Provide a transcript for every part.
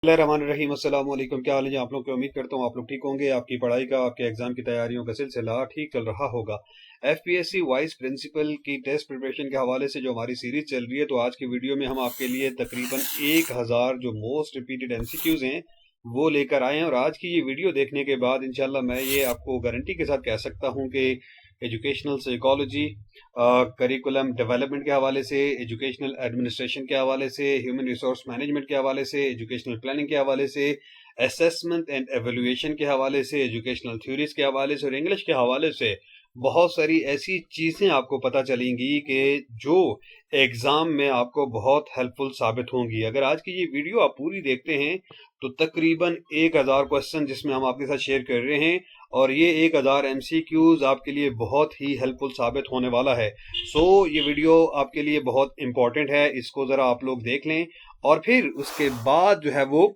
रहीम अस्सलाम वालेकुम। क्या हाल है जी आप लोग की? उम्मीद करता हूँ आप लोग ठीक होंगे। आपकी पढ़ाई का, आपके एग्जाम की तैयारियों का सिलसिला ठीक चल रहा होगा। एफपीएससी वाइस प्रिंसिपल की टेस्ट प्रिपरेशन के हवाले से जो हमारी सीरीज चल रही है, तो आज की वीडियो में हम आपके लिए तकरीबन 1000 जो मोस्ट रिपीटेड एमसीक्यूज हैं वो लेकर आए हैं। और आज की ये वीडियो देखने के बाद इंशाल्लाह मैं ये आपको गारंटी के साथ कह सकता हूँ कि एजुकेशनल साइकोलॉजी, करिकुलम डेवलपमेंट के हवाले से, एजुकेशनल एडमिनिस्ट्रेशन के हवाले से, ह्यूमन रिसोर्स मैनेजमेंट के हवाले से, एजुकेशनल प्लानिंग के हवाले से, असेसमेंट एंड एवेल्युएशन के हवाले से, एजुकेशनल थ्योरीज के हवाले से और इंग्लिश के हवाले से बहुत सारी ऐसी चीजें आपको पता चलेंगी कि जो एग्जाम में आपको बहुत हेल्पफुल साबित होंगी। अगर आज की ये वीडियो आप पूरी देखते हैं तो तकरीबन 1000 क्वेश्चन जिसमें हम आपके साथ शेयर कर रहे हैं, और ये 1000 एमसीक्यूज आपके लिए बहुत ही हेल्पफुल साबित होने वाला है। ये वीडियो आपके लिए बहुत इंपॉर्टेंट है, इसको जरा आप लोग देख लें और फिर उसके बाद जो है वो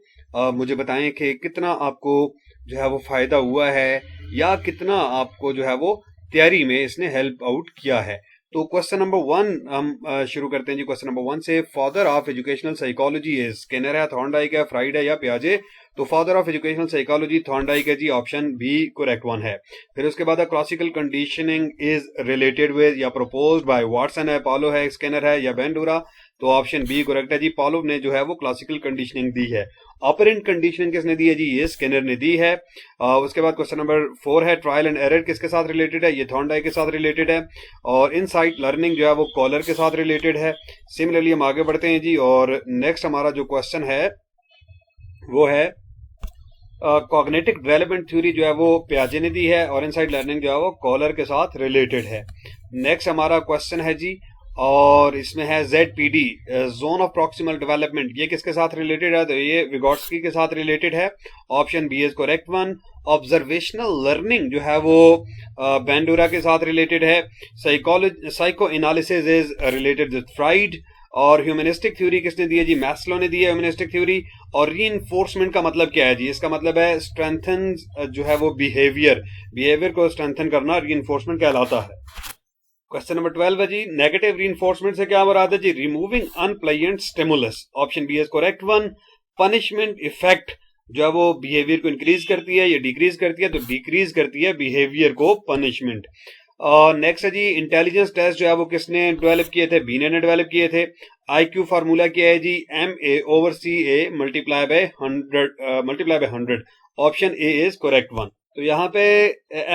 मुझे बताएं कि कितना आपको जो है वो फायदा हुआ है या कितना आपको जो है वो तैयारी में इसने हेल्प आउट किया है। तो क्वेश्चन नंबर 1 हम शुरू करते हैं जी। क्वेश्चन नंबर 1 से, father of educational psychology is, Skinner है, थॉर्नडाइक है, फ्राइड है या पियाजे? तो father of educational psychology Thorndike है जी, ऑप्शन बी करेक्ट वन है। फिर उसके बाद classical conditioning is related with या प्रपोज्ड बाय वाटसन है, पॉलो है, स्किनर है या बेंडूरा? तो ऑप्शन बी करेक्ट है जी, पॉलो ने जो है वो क्लासिकल कंडीशनिंग दी है। ऑपरेंट कंडीशनिंग किसने दी है जी? ये स्किनर ने दी है। उसके बाद क्वेश्चन नंबर 4 है, ट्रायल एंड एरर किसके साथ रिलेटेड है? ये थॉर्नडाइक के साथ रिलेटेड है। और इनसाइट लर्निंग जो है वो कॉलर के साथ रिलेटेड है। सिमिलरली हम आगे बढ़ते हैं जी, और नेक्स्ट हमारा जो क्वेश्चन है वो है कॉग्निटिव डेवलपमेंट थ्योरी जो है वो पियाजे ने दी है, और इनसाइड लर्निंग जो है वो कॉलर के साथ रिलेटेड है। नेक्स्ट हमारा क्वेश्चन है जी, और इसमें है ZPD, zone of proximal development, ये किसके साथ रिलेटेड है? तो ये विगोट्स्की के साथ रिलेटेड है। Option B is correct one. Observational learning जो है वो बेंडूरा के साथ रिलेटेड है। Psycho analysis is related with Freud. और ह्यूमनिस्टिक थ्योरी किसने दी है जी? मैस्लो ने दी है ह्यूमनिस्टिक थ्योरी। और रीइंफोर्समेंट का मतलब क्या है जी? इसका मतलब है स्ट्रेंथन जो है वो बिहेवियर को स्ट्रेंथन करना रीइंफोर्समेंट कहलाता है। क्वेश्चन नंबर 12 है जी, नेगेटिव रीइंफोर्समेंट से क्या मुराद है जी? Removing unpleasant stimulus. Option B is correct one. Punishment effect जो है वो बिहेवियर को इंक्रीज करती है या डिक्रीज करती है? तो डिक्रीज करती है बिहेवियर को पनिशमेंट। नेक्स्ट है जी, इंटेलिजेंस टेस्ट जो है वो किसने डेवलप किए थे? बीने ने डेवलप किए थे। IQ फार्मूला क्या है जी? MA/CA multiply by 100। Option A is correct one. तो यहाँ पे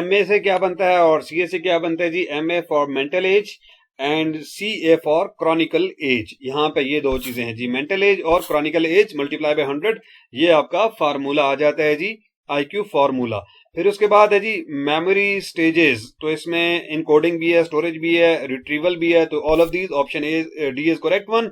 MA से क्या बनता है और CA से क्या बनता है जी? MA for mental age and CA for chronicle age. यहाँ पे ये दो चीजें हैं जी, मेंटल एज और क्रॉनिकल एज मल्टीप्लाई बाय 100, ये आपका फार्मूला आ जाता है जी, IQ फार्मूला। फिर उसके बाद है जी मेमोरी स्टेजेस, तो इसमें इनकोडिंग भी है, स्टोरेज भी है, रिट्रीवल भी है। तो all of these, option A D is correct one.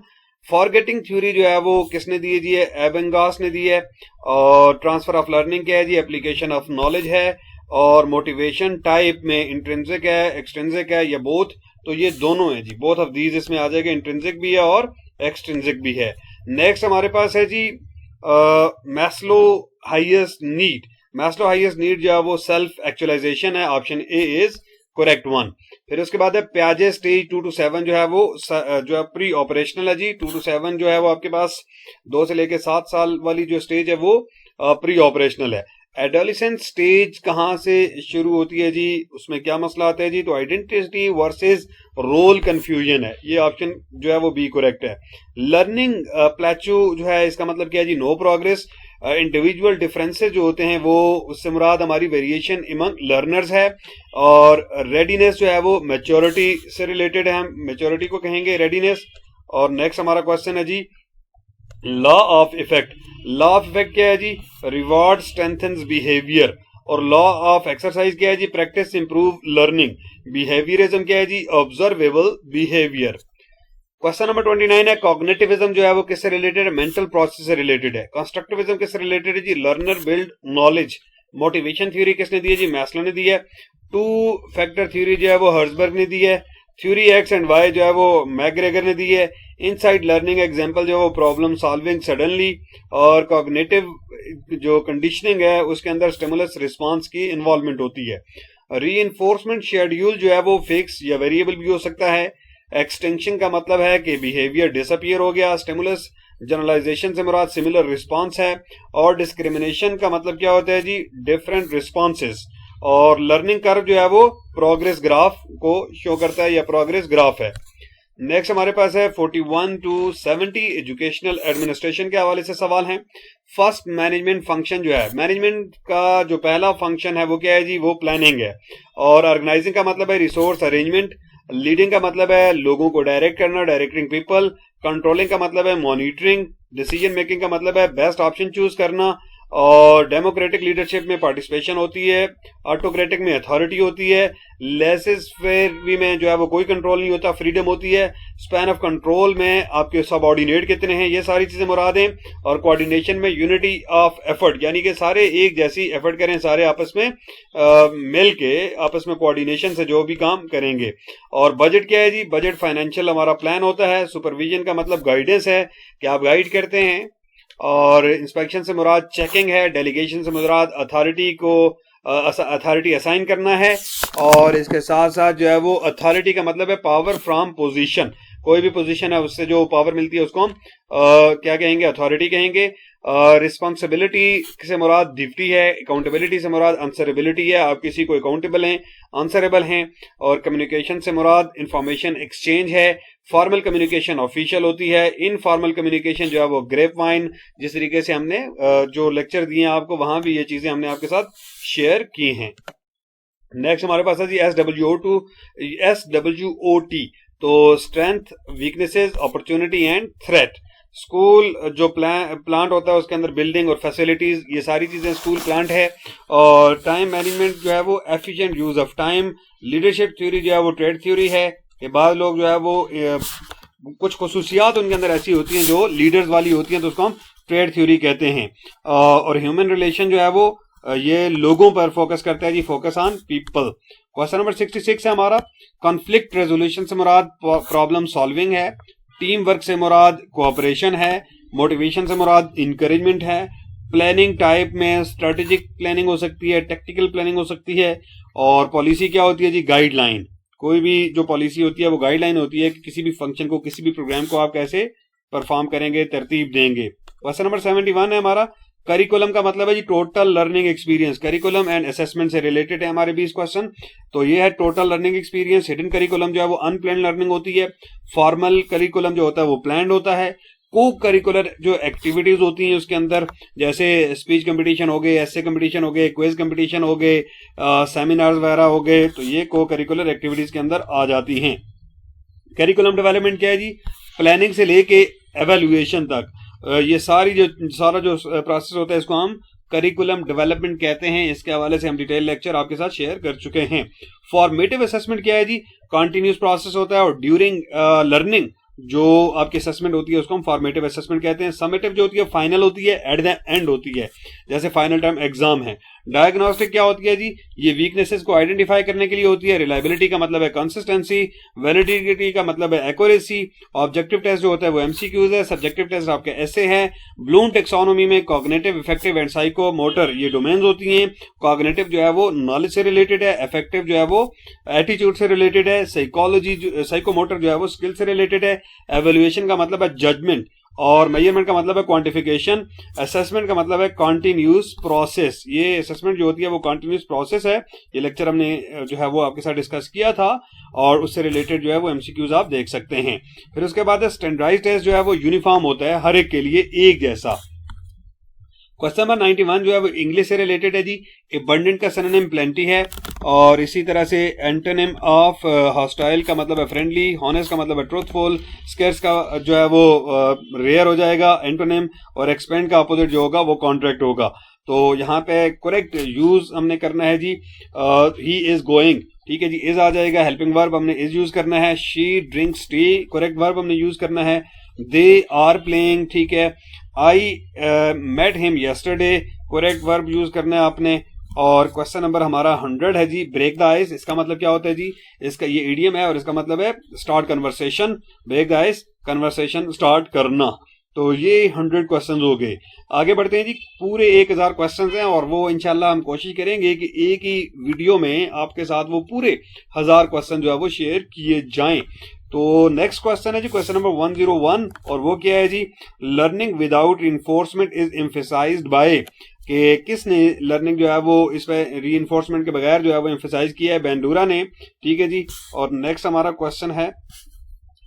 Forgetting theory जो है वो किसने दी है जी? एबेंगास ने दी है। और ट्रांसफर ऑफ लर्निंग क्या है जी? एप्लीकेशन ऑफ नॉलेज है। और मोटिवेशन टाइप में इंट्रिंसिक है, एक्सट्रिंसिक है या बोथ? तो ये दोनों है जी, बोथ ऑफ दीज इसमें आ जाएगा, इंट्रिंसिक भी है और एक्सट्रिंसिक भी है। नेक्स्ट हमारे पास है जी Maslow highest need. Maslow highest need जो है वो सेल्फ एक्चुअलाइजेशन है। Option A is correct one. फिर उसके बाद है पियाजे स्टेज 2 to 7 जो है वो जो है प्री ऑपरेशनल है जी। 2 to 7 जो है वो आपके पास 2 से लेके 7 साल वाली जो स्टेज है वो प्री ऑपरेशनल है। एडोलेसेंट स्टेज कहां से शुरू होती है जी? उसमें क्या मसला आता है जी? तो आइडेंटिटी वर्सेस रोल कंफ्यूजन है, ये ऑप्शन जो है वो बी करेक्ट है। लर्निंग प्लेचू जो है इसका मतलब क्या है जी? No progress. इंडिविजुअल डिफरेंसेस जो होते हैं वो, उससे मुराद हमारी वेरिएशन इमंग लर्नर्स है। और रेडीनेस जो है वो मैच्योरिटी से रिलेटेड है, हम मैच्योरिटी को कहेंगे रेडीनेस। और नेक्स्ट हमारा क्वेश्चन है जी, law of effect. Law of effect क्या है जी? Reward strengthens behaviour. और लॉ ऑफ एक्सरसाइज क्या है जी? Practice improve learning. बिहेवियरिज्म क्या है जी? Observable behaviour. क्वेश्चन नंबर 29 है, कॉग्निटिविज्म जो है वो किससे रिलेटेड है? मेंटल प्रोसेस से रिलेटेड है। कंस्ट्रक्टिविज्म किससे रिलेटेड है जी? Learner build knowledge. Motivation theory किसने दी है जी? मैस्लो ने दी है। 2 फैक्टर थ्योरी जो है वो हर्जबर्ग ने दी है। थ्योरी एक्स एंड वाई जो है वो मैकग्रेगर ने दी है। इनसाइड लर्निंग एग्जांपल जो है वो प्रॉब्लम सॉल्विंग सडनली। और कॉग्निटिव जो कंडीशनिंग है उसके अंदर स्टिमुलस रिस्पांस की इन्वॉल्वमेंट होती है। रीइंफोर्समेंट शेड्यूल जो है वो फिक्स या वेरिएबल भी हो सकता है। एक्सटेंशन का मतलब है कि बिहेवियर डिसअपियर हो गया। स्टिमुलस जनरलाइजेशन से मुराद सिमिलर रिस्पांस है, और डिस्क्रिमिनेशन का मतलब क्या होता है जी, डिफरेंट रिस्पॉन्सेज। और लर्निंग कर्व जो है वो प्रोग्रेस ग्राफ को शो करता है या प्रोग्रेस ग्राफ है। नेक्स्ट हमारे पास है 41 to 70 एजुकेशनल एडमिनिस्ट्रेशन के हवाले से सवाल हैं। फर्स्ट मैनेजमेंट फंक्शन जो है, मैनेजमेंट का जो पहला फंक्शन है वो क्या है जी, वो प्लानिंग है। और ऑर्गेनाइजिंग का मतलब है रिसोर्स अरेंजमेंट। लीडिंग का मतलब है लोगों को डायरेक्ट करना, डायरेक्टिंग पीपल। कंट्रोलिंग का मतलब है मॉनिटरिंग। डिसीजन मेकिंग का मतलब है बेस्ट ऑप्शन चूज करना। और डेमोक्रेटिक लीडरशिप में पार्टिसिपेशन होती है। ऑटोक्रेटिक में अथॉरिटी होती है। लेसेस फेयर में जो है वो कोई कंट्रोल नहीं होता, फ्रीडम होती है। स्पैन ऑफ कंट्रोल में आपके सबऑर्डिनेट कितने हैं, ये सारी चीजें मुराद हैं। और कोऑर्डिनेशन में यूनिटी ऑफ एफर्ट, यानी कि सारे एक जैसी एफर्ट करें, सारे आपस में मिल के आपस में कोऑर्डिनेशन से जो भी काम करेंगे। और बजट क्या है जी, बजट फाइनेंशियल हमारा प्लान होता है। सुपरविजन का मतलब गाइडेंस है कि आप गाइड करते हैं। और इंस्पेक्शन से मुराद चेकिंग है। डेलीगेशन से मुराद अथॉरिटी को अथॉरिटी असाइन करना है। और इसके साथ साथ जो है वो अथॉरिटी का मतलब है पावर फ्रॉम पोजीशन, कोई भी पोजीशन है उससे जो पावर मिलती है उसको हम क्या कहेंगे, अथॉरिटी कहेंगे। रिस्पॉन्सिबिलिटी से मुराद ड्यूटी है। अकाउंटेबिलिटी से मुराद आंसरेबिलिटी है, आप किसी को अकाउंटेबल हैं, आंसरेबल हैं। और कम्युनिकेशन से मुराद इंफॉर्मेशन एक्सचेंज है। फॉर्मल कम्युनिकेशन ऑफिशियल होती है। इनफॉर्मल कम्युनिकेशन जो है वो ग्रेप वाइन। जिस तरीके से हमने जो लेक्चर दिए हैं आपको, वहां भी ये चीजें हमने आपके साथ शेयर की हैं। नेक्स्ट हमारे पास है जी SWOT, तो strength, weaknesses, opportunity and threat. School जो प्लांट होता है उसके अंदर बिल्डिंग और फैसिलिटीज, ये सारी चीजें स्कूल प्लांट है। और टाइम मैनेजमेंट जो है वो efficient use of time. Leadership theory जो है वो ट्रेड थ्योरी है कि बाद लोग जो है वो कुछ खसूसियात उनके अंदर ऐसी होती हैं जो लीडर्स वाली होती हैं, तो उसको हम ट्रेड थ्योरी कहते हैं। और ह्यूमन रिलेशन जो है वो ये लोगों पर फोकस करता है जी, focus on people. Question number 66 है हमारा, कॉन्फ्लिक्ट रेजोल्यूशन से मुराद प्रॉब्लम सॉल्विंग है। टीम वर्क से मुराद कोऑपरेशन है। मोटिवेशन से मुराद इंकरेजमेंट है। प्लानिंग टाइप में स्ट्रेटेजिक प्लानिंग हो सकती है, टेक्टिकल प्लानिंग हो सकती है। और पॉलिसी क्या होती है जी, गाइडलाइन। कोई भी जो पॉलिसी होती है वो गाइडलाइन होती है कि किसी भी फंक्शन को, किसी भी प्रोग्राम को आप कैसे परफॉर्म करेंगे, तरतीब देंगे। क्वेश्चन नंबर 71 है हमारा, करिकुलम का मतलब है जी total learning experience. Curriculum and assessment से रिलेटेड है हमारे 20 क्वेश्चन। तो ये है total learning experience. Hidden curriculum जो है वो अनप्लान्ड लर्निंग होती है। फॉर्मल करिकुलम जो होता है वो प्लान्ड होता है। को करिकुलर जो एक्टिविटीज होती हैं उसके अंदर, जैसे स्पीच कंपटीशन हो गए, एसे कंपटीशन हो गए, क्विज कंपटीशन हो गए, सेमिनार्स वगैरह हो गए, तो ये को करिकुलर एक्टिविटीज के अंदर आ जाती हैं। करिकुलम डेवलपमेंट क्या है जी, प्लानिंग से लेके एवेल्युएशन तक ये सारा जो प्रोसेस होता है इसको हम करिकुलम डेवलपमेंट कहते हैं। इसके हवाले से हम डिटेल लेक्चर आपके साथ शेयर कर चुके हैं। फॉर्मेटिव असेसमेंट क्या है जी, कॉन्टिन्यूस प्रोसेस होता है। और ड्यूरिंग लर्निंग जो आपकी असेसमेंट होती है उसको हम फॉर्मेटिव असेसमेंट कहते हैं। समेटिव जो होती है फाइनल होती है, एट द एंड होती है, जैसे फाइनल टर्म एग्जाम है। डायग्नोस्टिक क्या होती है जी, ये वीकनेसेस को आइडेंटिफाई करने के लिए होती है। रिलायबिलिटी का मतलब है कंसिस्टेंसी। वैलिडिटी का मतलब है एक्यूरेसी। ऑब्जेक्टिव टेस्ट जो होता है वो एमसीक्यूज है। सब्जेक्टिव टेस्ट आपके ऐसे हैं। ब्लूम टेक्सोनोमी में cognitive, effective and psycho motor ये डोमेन्स होती हैं। कॉग्निटिव जो है वो नॉलेज से रिलेटेड है। इफेक्टिव जो है वो एटीट्यूड से रिलेटेड है। साइकोमोटर जो है वो स्किल से रिलेटेड है। एवेल्युएशन का मतलब है जजमेंट। और मेजरमेंट का मतलब है क्वांटिफिकेशन। असेसमेंट का मतलब है कॉन्टिन्यूस प्रोसेस। ये असेसमेंट जो होती है वो कॉन्टिन्यूस प्रोसेस है। ये लेक्चर हमने जो है वो आपके साथ डिस्कस किया था और उससे रिलेटेड जो है वो एमसीक्यूज आप देख सकते हैं। फिर उसके बाद स्टैंडर्डाइज्ड टेस्ट जो है वो यूनिफॉर्म होता है, हर एक के लिए एक जैसा। क्वेश्चन नंबर 91 जो है वो इंग्लिश से रिलेटेड है जी। एबंडेंट का सिनोनिम प्लेंटी है। और इसी तरह से एंटोनिम ऑफ हॉस्टाइल का मतलब है फ्रेंडली। हॉनेस्ट का मतलब है ट्रूथफुल। स्केर्स का जो है वो रेयर हो जाएगा एंटोनिम। और एक्सपेंड का अपोजिट जो होगा वो कॉन्ट्रैक्ट होगा। तो यहाँ पे करेक्ट यूज हमने करना है जी, ही इज गोइंग, ठीक है जी, इज आ जाएगा। हेल्पिंग वर्ब हमने इज यूज करना है। She drinks tea, correct verb हमने यूज करना है। दे आर प्लेइंग, ठीक है। I met him yesterday, correct verb use करना है आपने। और क्वेश्चन नंबर हमारा 100 है जी, ब्रेक द आइस। इसका मतलब क्या होता है जी, इसका ये इडियम है और इसका मतलब है start conversation. Break the ice, conversation start करना। तो ये 100 क्वेश्चन हो गए। आगे बढ़ते हैं जी, पूरे 1000 क्वेश्चन हैं और वो इंशाल्लाह हम कोशिश करेंगे कि एक ही वीडियो में आपके साथ वो पूरे 1000 क्वेश्चन जो है वो शेयर किए जाएं। तो नेक्स्ट क्वेश्चन है जी क्वेश्चन नंबर 101 और वो क्या है जी, learning without reinforcement is emphasised by, कि किसने लर्निंग जो है वो इस पे रीइंफोर्समेंट के बगैर जो है वो एम्फेसाइज किया है, बेंडूरा ने, ठीक है जी। और नेक्स्ट हमारा क्वेश्चन है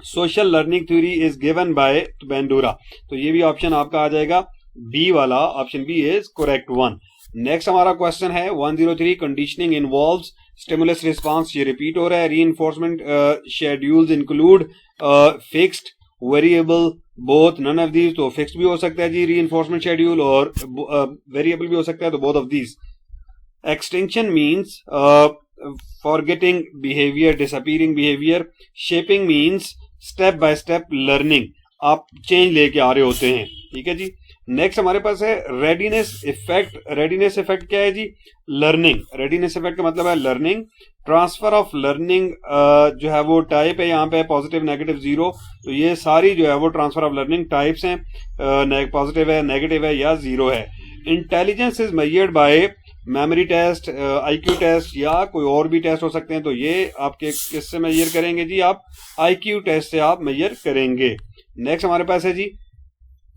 social learning theory is given by Bandura, तो ये भी ऑप्शन आपका आ जाएगा बी वाला, option B is correct one. Next हमारा क्वेश्चन है 103 कंडीशनिंग इन्वॉल्व्स स्टिमुलस रिस्पांस, ये रिपीट हो रहा है, reinforcement schedules include fixed variable both none of these, तो फिक्स्ड भी हो सकता है जी रीइंफोर्समेंट शेड्यूल, और वेरिएबल भी हो सकता है, तो both of these. Extension means forgetting behaviour, disappearing behaviour. Shaping means step by step learning, आप चेंज लेके आ रहे होते हैं, ठीक है जी। नेक्स्ट हमारे पास है रेडीनेस इफेक्ट। रेडीनेस इफेक्ट क्या है जी, लर्निंग। रेडीनेस इफेक्ट का मतलब है लर्निंग। ट्रांसफर ऑफ लर्निंग जो है वो टाइप है, यहाँ पे पॉजिटिव नेगेटिव जीरो, तो ये सारी जो है वो ट्रांसफर ऑफ लर्निंग टाइप्स हैं, पॉजिटिव है, नेगेटिव है या जीरो है। Intelligence is measured by memory test, IQ test या कोई और भी टेस्ट हो सकते हैं, तो ये आपके किससे मेजर करेंगे जी, आप आईक्यू टेस्ट से आप मेजर करेंगे। नेक्स्ट हमारे पास है जी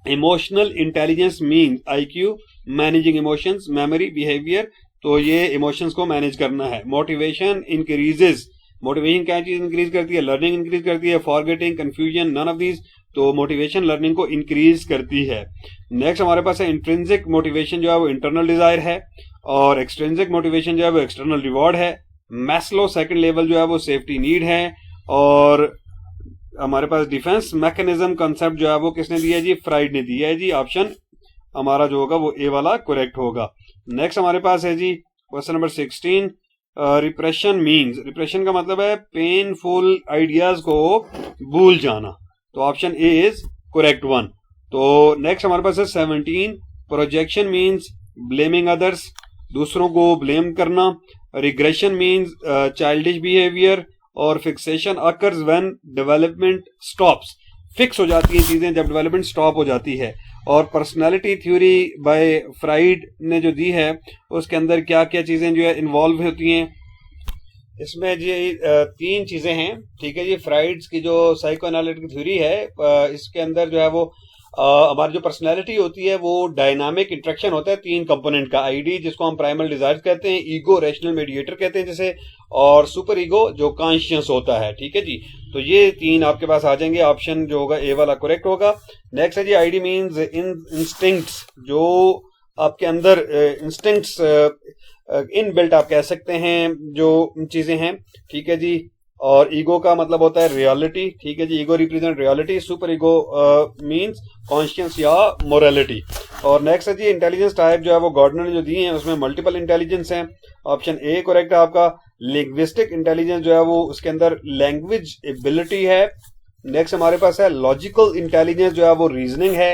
emotional intelligence mean IQ, managing emotions, memory, behaviour, तो ये इमोशंस को मैनेज करना है। मोटिवेशन इंक्रीजेस, मोटिवेशन क्या चीज इंक्रीज करती है, लर्निंग इंक्रीज करती है। Forgetting, confusion, none of these, तो मोटिवेशन लर्निंग को इंक्रीज करती है। नेक्स्ट हमारे पास है इंट्रिंसिक मोटिवेशन जो है वो इंटरनल डिजायर है, और एक्सट्रिंसिक मोटिवेशन जो है वो एक्सटर्नल रिवॉर्ड है। मैस्लो सेकंड लेवल जो है वो सेफ्टी नीड है। और हमारे पास डिफेंस मैकेनिज्म कंसेप्ट जो है वो किसने दिया है जी, फ्राइड ने दिया है जी, ऑप्शन हमारा जो होगा वो ए वाला करेक्ट होगा। नेक्स्ट हमारे पास है जी question number 16, repression means, repression का मतलब है पेनफुल आइडियाज को भूल जाना, तो option A is correct one. तो नेक्स्ट हमारे पास है 17, प्रोजेक्शन मीन्स ब्लेमिंग अदर्स, दूसरों को ब्लेम करना। रिग्रेशन मीन्स चाइल्डिश बिहेवियर, और fixation occurs when development stops, fix हो जाती है चीजें जब डेवलपमेंट स्टॉप हो जाती है। और पर्सनालिटी थ्योरी बाय फ्राइड ने जो दी है उसके अंदर क्या क्या चीजें जो है इन्वॉल्व होती हैं, इसमें जी 3 चीजें हैं, ठीक है जी। फ्राइड्स की जो साइको एनालिटिक थ्योरी है इसके अंदर जो है वो हमारी जो पर्सनैलिटी होती है वो डायनामिक इंट्रैक्शन होता है 3 कंपोनेंट का, आईडी जिसको हम प्राइमल डिजायर्स कहते हैं, ईगो रैशनल मीडिएटर कहते हैं जैसे, और सुपर ईगो जो कॉन्शियस होता है, ठीक है जी। तो ये 3 आपके पास आ जाएंगे, ऑप्शन जो होगा ए वाला करेक्ट होगा। नेक्स्ट है जी आईडी मीन्स इंस्टिंक्ट्स, जो आपके अंदर इंस्टिंक्ट्स इन बिल्ट आप कह सकते हैं जो चीजें हैं, ठीक है जी। और ईगो का मतलब होता है रियलिटी, ठीक है जी, ego represent reality. Super ego means conscious या मोरालिटी। और नेक्स्ट है जी इंटेलिजेंस टाइप जो है वो गॉर्डनर ने जो दी है उसमें मल्टीपल इंटेलिजेंस है, ऑप्शन ए करेक्ट है आपका। लिंग्विस्टिक इंटेलिजेंस जो है वो उसके अंदर लैंग्वेज एबिलिटी है। नेक्स्ट हमारे पास है लॉजिकल इंटेलिजेंस जो है वो रीजनिंग है।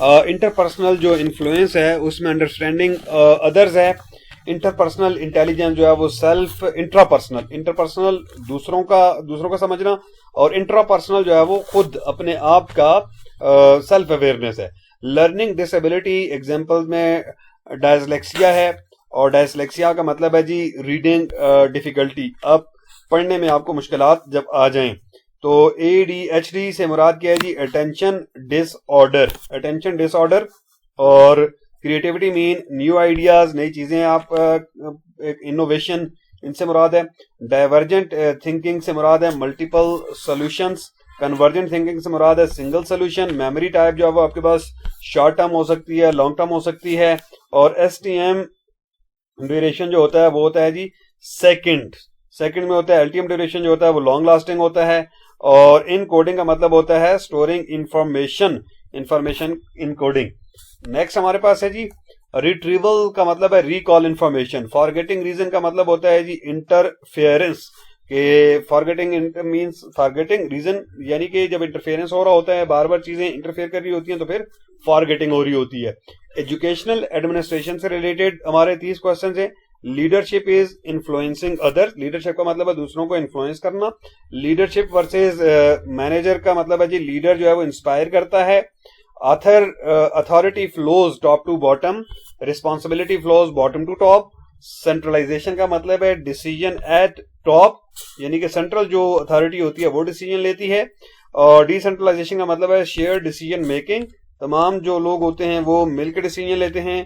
इंटरपर्सनल जो इन्फ्लुएंस है उसमें अंडरस्टैंडिंग अदर्स है। इंटरपर्सनल इंटेलिजेंस जो है वो सेल्फ, इंटरपर्सनल दूसरों का समझना, और इंट्रापर्सनल जो है वो खुद अपने आप का सेल्फ अवेयरनेस है। लर्निंग डिसेबिलिटी एग्जांपल में डायसलेक्सिया है, और डायसलेक्सिया का मतलब है जी रीडिंग डिफिकल्टी, अब पढ़ने में आपको मुश्किलात जब आ जाएं। तो ADHD से मुराद क्या है जी, अटेंशन डिसऑर्डर। और क्रिएटिविटी मीन न्यू आइडियाज, नई चीजें आप इनोवेशन, इनसे मुराद है। डाइवर्जेंट थिंकिंग से मुराद है मल्टीपल सॉल्यूशंस। कन्वर्जेंट थिंकिंग से मुराद है सिंगल सॉल्यूशन। मेमोरी टाइप जो है वो आपके पास शॉर्ट टर्म हो सकती है, लॉन्ग टर्म हो सकती है। और STM ड्यूरेशन जो होता है वो होता है जी सेकंड में होता है। LTM ड्यूरेशन जो होता है वो लॉन्ग लास्टिंग होता है। और इन कोडिंग का मतलब होता है storing information in coding. Next हमारे पास है जी रिट्रीवल का मतलब है रिकॉल इंफॉर्मेशन। फॉरगेटिंग रीजन का मतलब होता है जी इंटरफेरेंस, के फॉरगेटिंग रीजन यानी कि जब इंटरफेरेंस हो रहा होता है, बार बार चीजें इंटरफेयर कर रही होती हैं तो फिर फॉरगेटिंग हो रही होती है। एजुकेशनल एडमिनिस्ट्रेशन से रिलेटेड हमारे 30 क्वेश्चन है। Leadership is influencing others, leadership का मतलब है दूसरों को इन्फ्लुएंस करना। लीडरशिप वर्सेस मैनेजर का मतलब है जी लीडर जो है वो इंस्पायर करता है। Authority flows top to bottom, responsibility flows bottom to top. Centralization का मतलब है डिसीजन एट टॉप, यानी कि सेंट्रल जो अथॉरिटी होती है वो डिसीजन लेती है, और डिसेंट्रलाइजेशन का मतलब है शेयर डिसीजन मेकिंग, तमाम जो लोग होते हैं वो मिलकर डिसीजन लेते हैं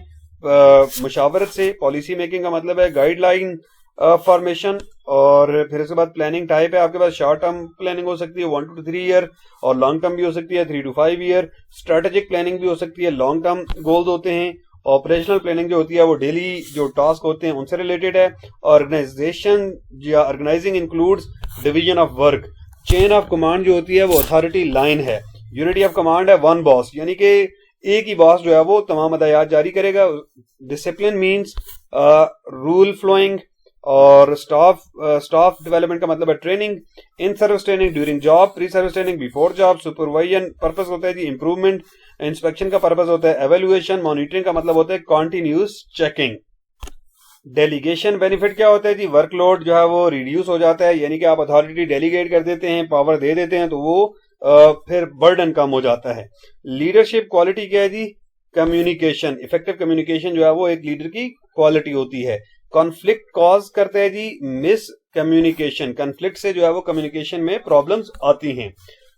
मुशावरत से। पॉलिसी मेकिंग का मतलब है गाइडलाइन फॉर्मेशन, और फिर उसके बाद प्लानिंग टाइप है आपके पास शॉर्ट टर्म प्लानिंग हो सकती है 1 to 3 ईयर, और लॉन्ग टर्म भी हो सकती है 3 to 5 ईयर। स्ट्रेटेजिक प्लानिंग भी हो सकती है, लॉन्ग टर्म गोल्स होते हैं। ऑपरेशनल प्लानिंग जो होती है वो डेली जो टास्क होते हैं उनसे रिलेटेड है। ऑर्गेनाइजेशन या organizing includes division of work. Chain of command जो होती है वो अथॉरिटी लाइन है। यूनिटी ऑफ कमांड है वन बॉस, यानी कि एक ही बॉस जो है वो तमाम हदायत जारी करेगा। डिसिप्लिन मींस रूल फ्लोइंग, और स्टाफ डेवलपमेंट का मतलब है training. In service training during job, pre service training before job. Supervision purpose होता है जी इंप्रूवमेंट। इंस्पेक्शन का पर्पस होता है एवेल्युएशन। मॉनिटरिंग का मतलब होता है कॉन्टिन्यूस चेकिंग। डेलीगेशन बेनिफिट क्या होता है जी, वर्कलोड जो है वो रिड्यूस हो जाता है, यानी कि आप अथॉरिटी डेलीगेट कर देते हैं, पावर दे देते हैं, तो वो फिर बर्डन कम हो जाता है। लीडरशिप क्वालिटी क्या है जी, कम्युनिकेशन। इफेक्टिव कम्युनिकेशन जो है वो एक लीडर की क्वालिटी होती है। कॉन्फ्लिक्ट कॉज करते हैं जी मिस कम्युनिकेशन। कॉन्फ्लिक्ट से जो है वो कम्युनिकेशन में प्रॉब्लम्स आती हैं।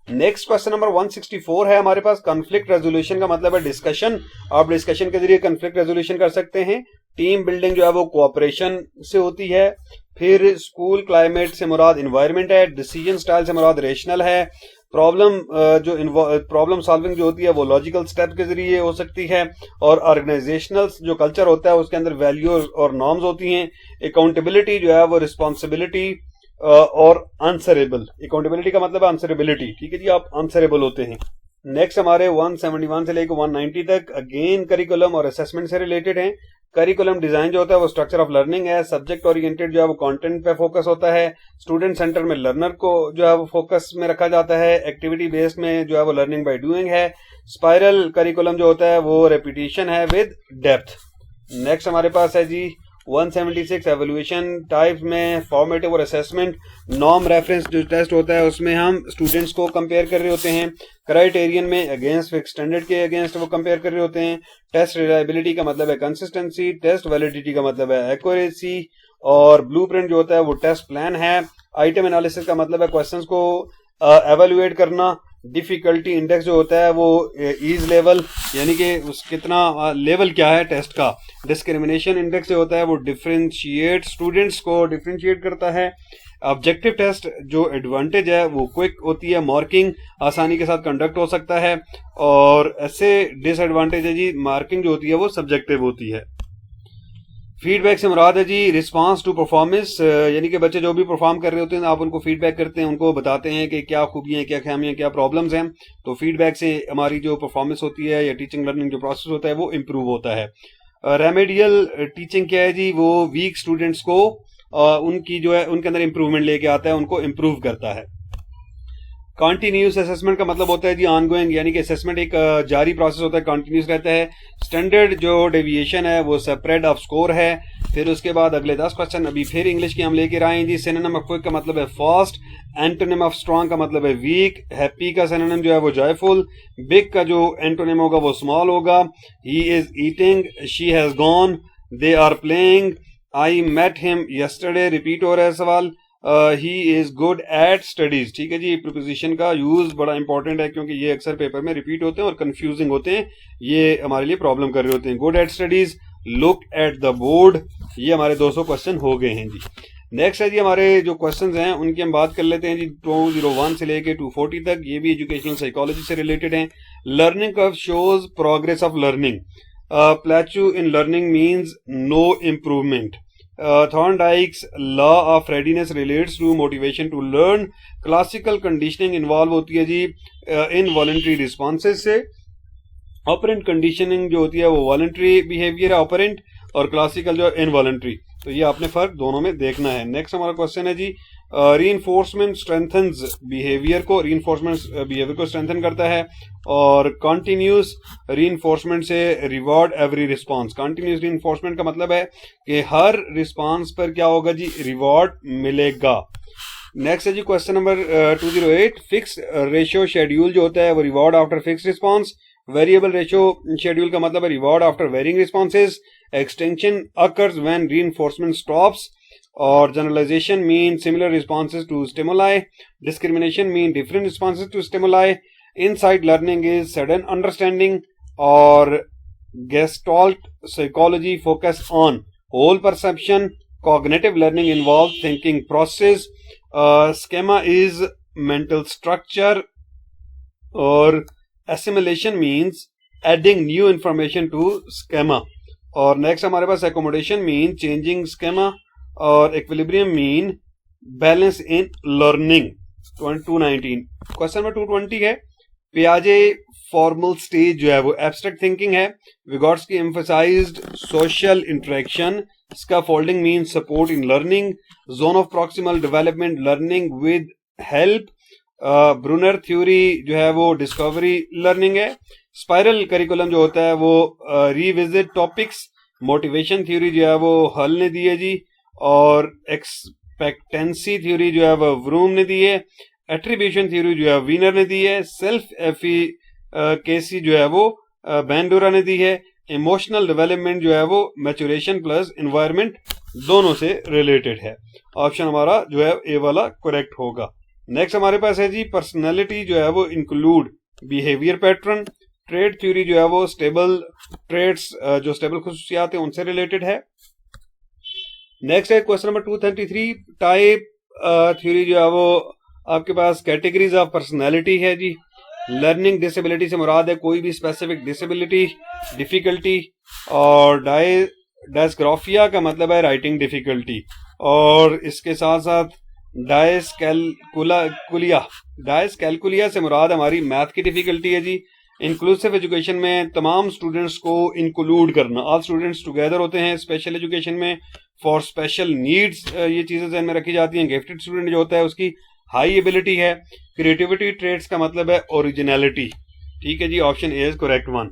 नेक्स्ट क्वेश्चन नंबर 164 है हमारे पास। कॉन्फ्लिक्ट रेजोल्यूशन का मतलब है डिस्कशन। आप डिस्कशन के जरिए कॉन्फ्लिक्ट रेजोल्यूशन कर सकते हैं। टीम बिल्डिंग जो है वो कोऑपरेशन से होती है। फिर स्कूल क्लाइमेट से मुराद इन्वायरमेंट है। डिसीजन स्टाइल से मुराद रेशनल है। प्रॉब्लम सॉल्विंग जो होती है वो लॉजिकल स्टेप के जरिए हो सकती है। और ऑर्गेनाइजेशनल जो कल्चर होता है उसके अंदर वैल्यूज और नॉर्म्स होती हैं। अकाउंटेबिलिटी जो है वो रिस्पॉन्सिबिलिटी और आंसरेबल। अकाउंटेबिलिटी का मतलब है आंसरेबिलिटी, ठीक है जी, आप आंसरेबल होते हैं। नेक्स्ट हमारे 171 से लेकर 190 तक अगेन करिकुलम और असेसमेंट से रिलेटेड हैं। करिकुलम डिजाइन जो होता है वो स्ट्रक्चर ऑफ लर्निंग है। सब्जेक्ट ओरिएंटेड जो है वो कंटेंट पे फोकस होता है। स्टूडेंट सेंटर में लर्नर को जो है वो फोकस में रखा जाता है। एक्टिविटी बेस्ड में जो है वो लर्निंग बाय डूइंग है। स्पाइरल करिकुलम जो होता है वो रेपिटेशन है विद डेप्थ। नेक्स्ट हमारे पास है जी 176 एवोल्यूशन टाइप्स में फॉर्मेटिव और असेसमेंट। नॉर्म रेफरेंस जो टेस्ट होता है उसमें हम स्टूडेंट्स को कंपेयर कर रहे होते हैं। क्राइटेरियन में अगेंस्ट फिक्स स्टैंडर्ड के अगेंस्ट वो कंपेयर कर रहे होते हैं। टेस्ट रिलायबिलिटी का मतलब है कंसिस्टेंसी। टेस्ट वैलिडिटी का मतलब है एक्यूरेसी। और ब्लूप्रिंट जो होता है वो टेस्ट प्लान है। आइटम एनालिसिस का मतलब है क्वेश्चंस को एवेल्युएट करना। डिफिकल्टी इंडेक्स जो होता है वो ईज लेवल, यानी कि उस कितना लेवल क्या है टेस्ट का। डिस्क्रिमिनेशन इंडेक्स जो होता है वो डिफरेंशिएट स्टूडेंट्स को डिफरेंशिएट करता है। ऑब्जेक्टिव टेस्ट जो एडवांटेज है वो क्विक होती है। मार्किंग आसानी के साथ कंडक्ट हो सकता है। और ऐसे डिसएडवांटेज है जी मार्किंग जो होती है वो सब्जेक्टिव होती है। फीडबैक से मुराद है जी रिस्पांस टू परफॉर्मेंस, यानी कि बच्चे जो भी परफॉर्म कर रहे होते हैं आप उनको फीडबैक करते हैं, उनको बताते हैं कि क्या खूबियां हैं, क्या खामियां, क्या प्रॉब्लम्स हैं। तो फीडबैक से हमारी जो परफॉर्मेंस होती है या टीचिंग लर्निंग जो प्रोसेस होता है वो इम्प्रूव होता है। रेमेडियल टीचिंग क्या है जी, वो वीक स्टूडेंट्स को उनकी जो है उनके अंदर इंप्रूवमेंट लेके आता है, उनको इम्प्रूव करता है। कॉन्टिन्यूस असेसमेंट का मतलब होता है जी ऑनगोइंग, यानी कि असेसमेंट एक जारी प्रोसेस होता है, कॉन्टिन्यूस रहता है। स्टैंडर्ड जो डेविएशन है वो सेपरेट ऑफ स्कोर है। फिर उसके बाद अगले 10 क्वेश्चन अभी फिर इंग्लिश के हम लेकर आए जी। सिनोनिम ऑफ क्विक का मतलब है फास्ट। एंटोनिम ऑफ स्ट्रॉन्ग का मतलब है वीक। हैप्पी का सिनोनिम जो है वो जॉयफुल। बिग का जो एंटोनिम होगा वो स्मॉल होगा। He is eating, she has gone, they are playing, I met him yesterday, repeat हो रहा है सवाल। He is good at studies, ठीक है जी। प्रीपोजिशन का यूज बड़ा इंपॉर्टेंट है क्योंकि ये अक्सर पेपर में रिपीट होते हैं और कंफ्यूजिंग होते हैं, ये हमारे लिए प्रॉब्लम कर रहे होते हैं। Good at studies, look at the board, ये हमारे 200 क्वेश्चन हो गए हैं जी। नेक्स्ट है जी हमारे जो क्वेश्चंस हैं उनकी हम बात कर लेते हैं जी 201 से लेके 240 तक। ये भी एजुकेशनल साइकोलॉजी से रिलेटेड हैं। Learning curve shows progress of learning. Plateau in learning means no improvement. Thorndike's law of readiness relates to motivation to learn. Classical conditioning involve होती है जी इनवॉलंटरी रिस्पॉन्सेज से। ऑपरेंट कंडीशनिंग जो होती है वो वॉलंटरी बिहेवियर है ऑपरेंट, और क्लासिकल जो इनवॉलंटरी। तो ये आपने फर्क दोनों में देखना है। नेक्स्ट हमारा क्वेश्चन है जी रीइंफोर्समेंट स्ट्रेंथन्स बिहेवियर को, रीइंफोर्समेंट बिहेवियर को स्ट्रेंथन करता है। और कॉन्टिन्यूस रीइंफोर्समेंट से reward every response. Continuous reinforcement का मतलब है कि हर रिस्पॉन्स पर क्या होगा जी, रिवॉर्ड मिलेगा। नेक्स्ट है जी question number 208। Fix ratio schedule जो होता है वो reward after fix response. Variable ratio schedule का मतलब है reward after varying responses. Extension occurs when reinforcement stops, और generalization mean similar responses to stimuli, discrimination mean different responses to stimuli, insight learning is sudden understanding, और gestalt psychology focus on whole perception, cognitive learning involves thinking process, schema is mental structure, और assimilation means adding new information to schema, और next हमारे पास accommodation mean changing schema, और equilibrium mean balance in learning. 219 question number 220 है, पियाजे formal stage जो है वो abstract thinking है, Vygotsky emphasized social interaction, scaffolding means support in learning, zone of proximal development learning with help, Bruner theory जो है वो discovery learning है, spiral curriculum जो होता है वो रिविजिट टॉपिक्स, मोटिवेशन थ्योरी जो है वो हल ने दी है जी, और एक्सपेक्टेंसी थ्योरी जो है वो व्रूम ने दी है, एट्रीब्यूशन थ्योरी जो है वीनर ने दी है, सेल्फ एफिकेसी जो है वो बैंडोरा ने दी है, इमोशनल डेवलपमेंट जो है वो मैचुरेशन प्लस एनवायरनमेंट दोनों से रिलेटेड है। ऑप्शन हमारा जो है ए वाला करेक्ट होगा। नेक्स्ट हमारे पास है जी पर्सनैलिटी जो है वो include behaviour pattern, trade theory जो है वो स्टेबल ट्रेड्स जो स्टेबल खुसूसियात है उनसे रिलेटेड है। नेक्स्ट है क्वेश्चन नंबर 233, टाइप थ्योरी जो है वो आपके पास कैटेगरीज ऑफ पर्सनैलिटी है जी। लर्निंग डिसेबिलिटी से मुराद है कोई भी स्पेसिफिक डिसेबिलिटी, डिफिकल्टी, और डायस्ग्राफिया का मतलब है राइटिंग डिफिकल्टी, और इसके साथ साथ डायस्कैलकुलिया से मुराद हमारी मैथ की डिफिकल्टी है जी। इंक्लूसिव एजुकेशन में तमाम स्टूडेंट्स को इंक्लूड करना, ऑल स्टूडेंट्स टुगेदर होते हैं। स्पेशल एजुकेशन में फॉर स्पेशल नीड्स ये चीजें ध्यान में रखी जाती हैं। गिफ्टेड स्टूडेंट जो होता है उसकी हाई एबिलिटी है। क्रिएटिविटी ट्रेड्स का मतलब है ओरिजिनलिटी। ठीक है जी, option A is correct one.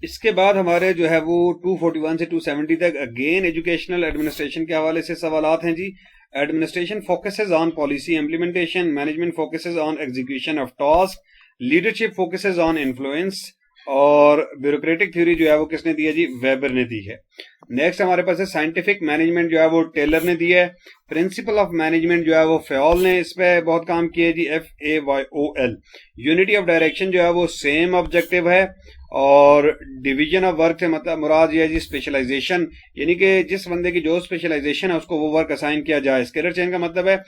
इसके बाद हमारे जो है वो 241 से 270 तक अगेन एजुकेशनल एडमिनिस्ट्रेशन के हवाले से सवालात हैं जी। Administration focuses on policy implementation, management focuses on execution of task, leadership focuses on influence, और ब्यूरोक्रेटिक थ्योरी जो है वो किसने दी है जी, वेबर ने दी है। नेक्स्ट हमारे पास है साइंटिफिक मैनेजमेंट जो है वो टेलर ने दी है। प्रिंसिपल ऑफ मैनेजमेंट जो है वो फेओल ने इस पे बहुत काम किया है जी, FAYOL। यूनिटी ऑफ डायरेक्शन जो है वो सेम ऑब्जेक्टिव है, और डिवीजन ऑफ वर्क से मतलब मुराद ये है जी स्पेशलाइजेशन, यानी कि जिस बंदे की जो स्पेशलाइजेशन है उसको वो वर्क असाइन किया जाए। स्केलर चेन का मतलब है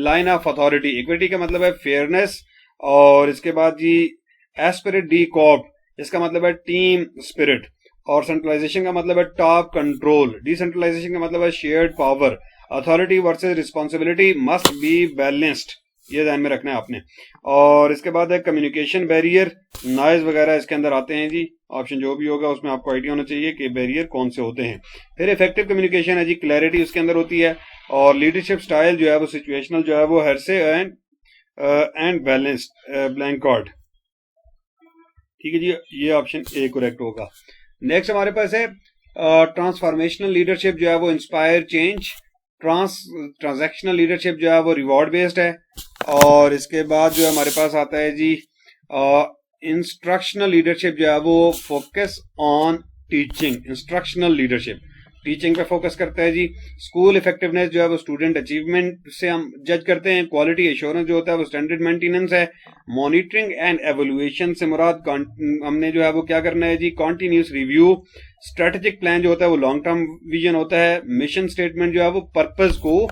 लाइन ऑफ अथॉरिटी। इक्विटी का मतलब है फेयरनेस, और इसके बाद जी एस्पिरिट डी कॉप, इसका मतलब है टीम स्पिरिट, और सेंट्रलाइजेशन का मतलब है टॉप कंट्रोल। डिसेंट्रलाइजेशन का मतलब है shared power. Authority versus responsibility must be balanced, ये ध्यान में रखना है आपने। और इसके बाद है कम्युनिकेशन बैरियर, नॉइज वगैरह इसके अंदर आते हैं जी। ऑप्शन जो भी होगा उसमें आपको आइडिया होना चाहिए कि बैरियर कौन से होते हैं। फिर इफेक्टिव कम्युनिकेशन है जी, क्लैरिटी उसके अंदर होती है, और लीडरशिप स्टाइल जो है वो सिचुएशनल जो है वो hearsay and balanced blank card. ठीक है जी, ये ऑप्शन ए करेक्ट होगा। नेक्स्ट हमारे पास है ट्रांसफॉर्मेशनल लीडरशिप जो है वो इंस्पायर चेंज, ट्रांजैक्शनल लीडरशिप जो है वो रिवॉर्ड बेस्ड है, और इसके बाद जो हमारे पास आता है जी इंस्ट्रक्शनल लीडरशिप जो है वो focus on teaching. Instructional leadership teaching पे फोकस करता है जी। स्कूल इफेक्टिवनेस जो है वो स्टूडेंट अचीवमेंट से हम जज करते हैं। क्वालिटी एश्योरेंस जो होता है वो स्टैंडर्ड मेंटेनेंस है। मॉनिटरिंग एंड एवोल्यूशन से मुराद हमने जो है वो क्या करना है जी, कॉन्टिन्यूस रिव्यू। स्ट्रेटेजिक प्लान जो होता है वो लॉन्ग टर्म विजन होता है। मिशन स्टेटमेंट जो है वो पर्पस को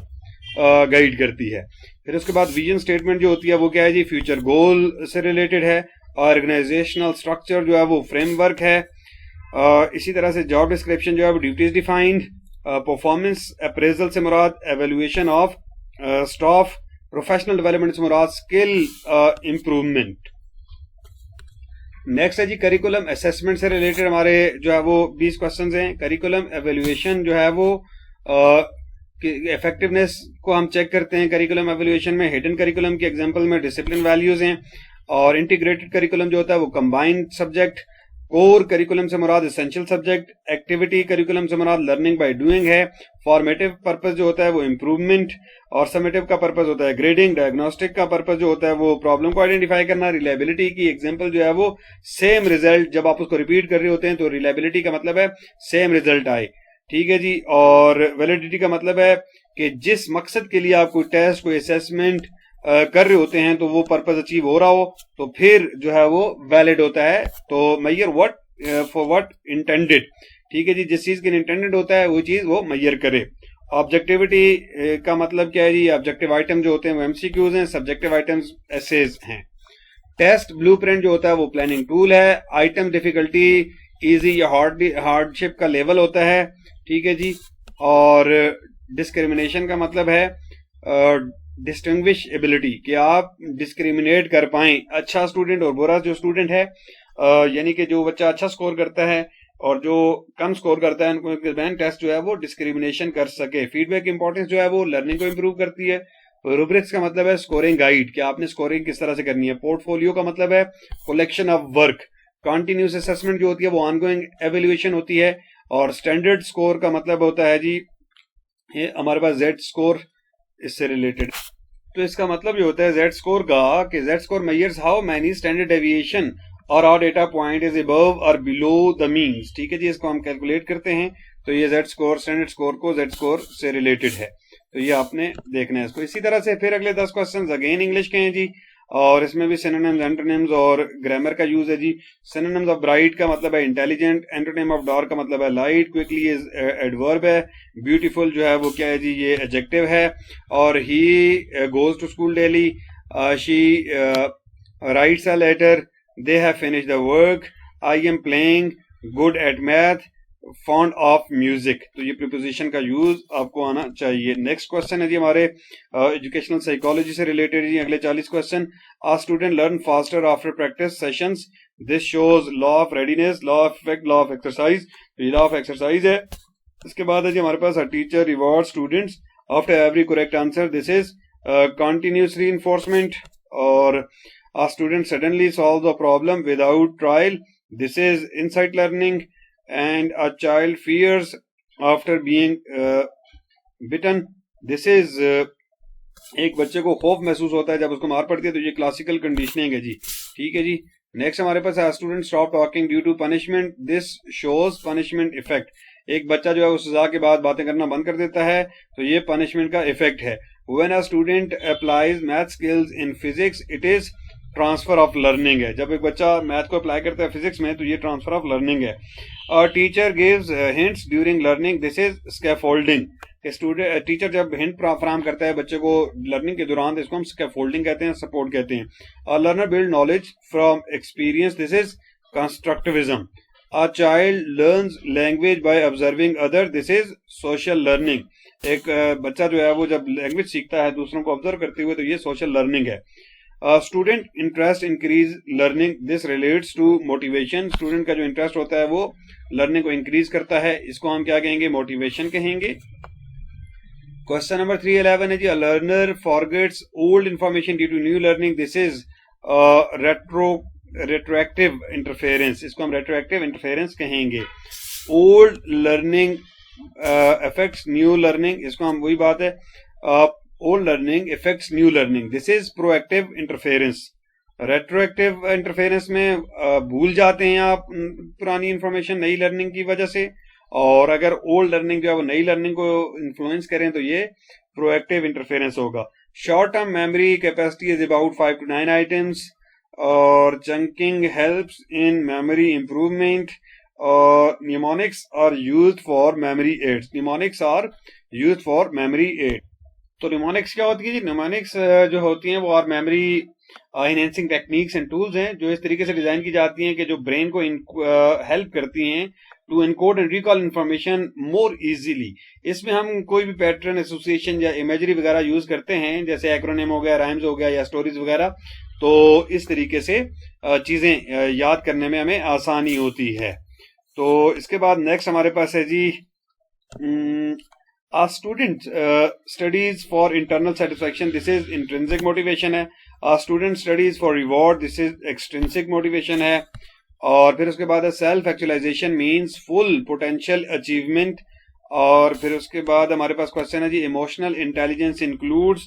गाइड करती है। फिर उसके बाद विजन स्टेटमेंट जो होती है वो क्या है जी, फ्यूचर गोल से रिलेटेड है। ऑर्गेनाइजेशनल स्ट्रक्चर जो है वो फ्रेमवर्क है। इसी तरह से जॉब डिस्क्रिप्शन जो है वो ड्यूटीज डिफाइंड। परफॉर्मेंस अप्रेजल से मुराद evaluation of staff. Professional development से मुराद स्किल इंप्रूवमेंट। नेक्स्ट है जी करिकुलम असेसमेंट से रिलेटेड हमारे जो है वो 20 क्वेश्चंस हैं। करिकुलम एवेल्युएशन जो है वो इफेक्टिवनेस को हम चेक करते हैं करिकुलम एवेल्युएशन में। हिडन करिकुलम के एग्जांपल में डिसिप्लिन वैल्यूज हैं, और इंटीग्रेटेड करिकुलम जो होता है वो कंबाइंड सब्जेक्ट कोर करिकुलम से मुराद एसेंशियल सब्जेक्ट, एक्टिविटी करिकुलम से मुराद लर्निंग बाय डूइंग है, फॉर्मेटिव पर्पस जो होता है वो इम्प्रूवमेंट, और समेटिव का पर्पस होता है ग्रेडिंग, डायग्नोस्टिक का पर्पस जो होता है वो प्रॉब्लम को आइडेंटिफाई करना, रिलायबिलिटी की एग्जांपल जो है वो सेम रिजल्ट, जब आप उसको रिपीट कर रहे होते हैं तो रिलायबिलिटी का मतलब है सेम रिजल्ट आए, ठीक है जी। और वैलिडिटी का मतलब है कि जिस मकसद के लिए आप कोई टेस्ट कोई असेसमेंट कर रहे होते हैं तो वो पर्पस अचीव हो रहा हो तो फिर जो है वो वैलिड होता है। तो Maihar what for what intended, ठीक है जी, जिस चीज के लिए इंटेंडेड होता है वो चीज वो मैयर करे। ऑब्जेक्टिविटी का मतलब क्या है जी, ऑब्जेक्टिव आइटम जो होते हैं वो एमसीक्यूज हैं, सब्जेक्टिव आइटम्स एसेज हैं। टेस्ट ब्लूप्रिंट जो होता है वो प्लानिंग टूल है। आइटम डिफिकल्टी इजी या हार्डशिप का लेवल होता है, ठीक है जी। और डिस्क्रिमिनेशन का मतलब है डिस्टिंग्विश एबिलिटी, कि आप डिस्क्रिमिनेट कर पाएं अच्छा स्टूडेंट और बुरा जो स्टूडेंट है, यानी कि जो बच्चा अच्छा स्कोर करता है और जो कम स्कोर करता है उनको दरमियान टेस्ट जो है वो डिस्क्रिमिनेशन कर सके। फीडबैक इंपॉर्टेंस जो है वो लर्निंग को इंप्रूव करती है। रूब्रिक्स का मतलब है स्कोरिंग गाइड, कि आपने स्कोरिंग किस तरह से करनी है। पोर्टफोलियो का मतलब है collection of work. Continuous assessment जो होती है वो ऑनगोइंग एवेल्युएशन होती है। और स्टैंडर्ड स्कोर का मतलब होता है जी, ये हमारे पास जेड स्कोर इससे रिलेटेड। तो इसका मतलब ये होता है जेड स्कोर का कि Z score measures how many standard deviation or our data point is above or below the means, ठीक है जी। इसको हम कैलकुलेट करते हैं तो ये जेड स्कोर स्टैंडर्ड स्कोर को जेड स्कोर से रिलेटेड है, तो ये आपने देखना है इसको। इसी तरह से फिर अगले 10 क्वेश्चन अगेन इंग्लिश के हैं जी, और इसमें भी सिनोनिम्स एंटोनिम्स और ग्रामर का यूज है जी। सिनोनिम्स ऑफ ब्राइट का मतलब है इंटेलिजेंट, एंटोनिम ऑफ डार्क का मतलब है लाइट, क्विकली इज एडवर्ब है, ब्यूटीफुल जो है वो क्या है जी, ये एडजेक्टिव है। और he goes to school daily, she writes a letter, they have finished the work, I am playing, good at math, fond of music. तो ये प्रीपोजिशन का यूज आपको आना चाहिए। नेक्स्ट क्वेश्चन है जी हमारे एजुकेशनल साइकोलॉजी से रिलेटेड जी, अगले 40 question. A student learn faster after practice sessions, this shows law of readiness, law of effect, law of exercise. ये लॉ ऑफ एक्सरसाइज है। इसके बाद है जी हमारे पास teacher reward students after every correct answer, this is continuous reinforcement. और a student suddenly solve the problem without trial, this is insight learning. And a child fears after being bitten, this is एक बच्चे को खौफ महसूस होता है जब उसको मार पड़ती है, तो ये क्लासिकल कंडीशनिंग है जी, ठीक है जी। नेक्स्ट हमारे पास है student stop talking due to punishment, this shows punishment effect. एक बच्चा जो है उस सजा के बाद बातें करना बंद कर देता है, तो ये पनिशमेंट का इफेक्ट है। When a student applies math skills in physics, it is transfer of learning है। जब एक बच्चा मैथ को अप्लाई करता है फिजिक्स में तो ये ट्रांसफर ऑफ लर्निंग है। और teacher gives hints during learning, this is scaffolding. Student teacher जब हिंट फराहम करता है बच्चे को लर्निंग के दौरान, तो इसको हम स्कैफोल्डिंग कहते हैं, सपोर्ट कहते हैं। और learner build knowledge from experience, this is constructivism. A child learns language by observing other, this is social learning. एक बच्चा जो है वो जब लैंग्वेज सीखता है दूसरों को ऑब्जर्व करते हुए, तो ये सोशल लर्निंग है। Student interest increase learning, this relates to motivation. Student का जो इंटरेस्ट होता है वो लर्निंग को इंक्रीज करता है, इसको हम क्या कहेंगे, मोटिवेशन कहेंगे। क्वेश्चन नंबर 311 है जी, a learner forgets old information due to new learning, this is retroactive interference. इसको हम रेट्रोएक्टिव इंटरफेरेंस कहेंगे। Old learning affects new learning, इसको हम वही बात है, old learning affects new learning, this is proactive interference। Retroactive interference में भूल जाते हैं आप पुरानी इंफॉर्मेशन नई लर्निंग की वजह से, और अगर ओल्ड लर्निंग जो है वो नई लर्निंग को इन्फ्लुएंस करें तो ये प्रोएक्टिव इंटरफेरेंस होगा। Short term memory capacity is about 5 to 9 items, और chunking helps in memory improvement. और mnemonics are used for memory aids, mnemonics are used for memory aid. तो निमोनिक्स क्या होती है जी, निमोनिक्स जो होती हैं वो और memory enhancing techniques and tools हैं जो इस तरीके से डिजाइन की जाती हैं कि जो ब्रेन को हेल्प करती हैं to encode and recall information more easily. इसमें हम कोई भी पैटर्न एसोसिएशन या इमेजरी वगैरह यूज करते हैं, जैसे एक्रोनिम हो गया, राइम्स हो गया या स्टोरीज वगैरह, तो इस तरीके से चीजें याद करने में हमें आसानी होती है। तो इसके बाद नेक्स्ट हमारे पास है जी, A student studies for internal satisfaction, this is intrinsic motivation है। A student studies for reward, this is extrinsic motivation है। और फिर उसके बाद है self actualization means full potential achievement. और फिर उसके बाद हमारे पास क्वेश्चन है जी emotional intelligence includes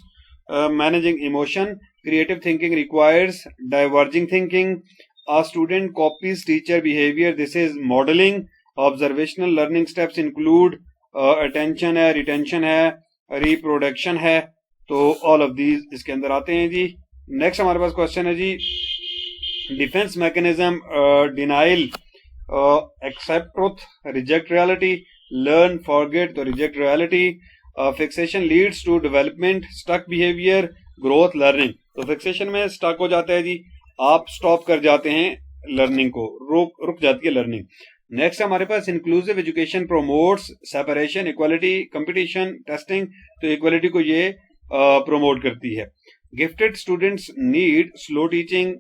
managing emotion, creative thinking requires diverging thinking, a student copies teacher behaviour, this is modelling, observational learning steps include attention है, रिटेंशन है, रिप्रोडक्शन है। तो ऑल ऑफ दीज इसके अंदर आते हैं जी। नेक्स्ट हमारे पास क्वेश्चन है जी defence mechanism, denial, accept truth, reject reality, learn forget तो reject reality, fixation leads to development, stuck behaviour, growth learning. तो फिक्सेशन में स्टक हो जाता है जी, आप स्टॉप कर जाते हैं लर्निंग को, रुक जाती है लर्निंग। नेक्स्ट हमारे पास inclusive education promotes separation, equality, competition, testing तो इक्वालिटी को ये प्रोमोट करती है। Gifted students need slow teaching,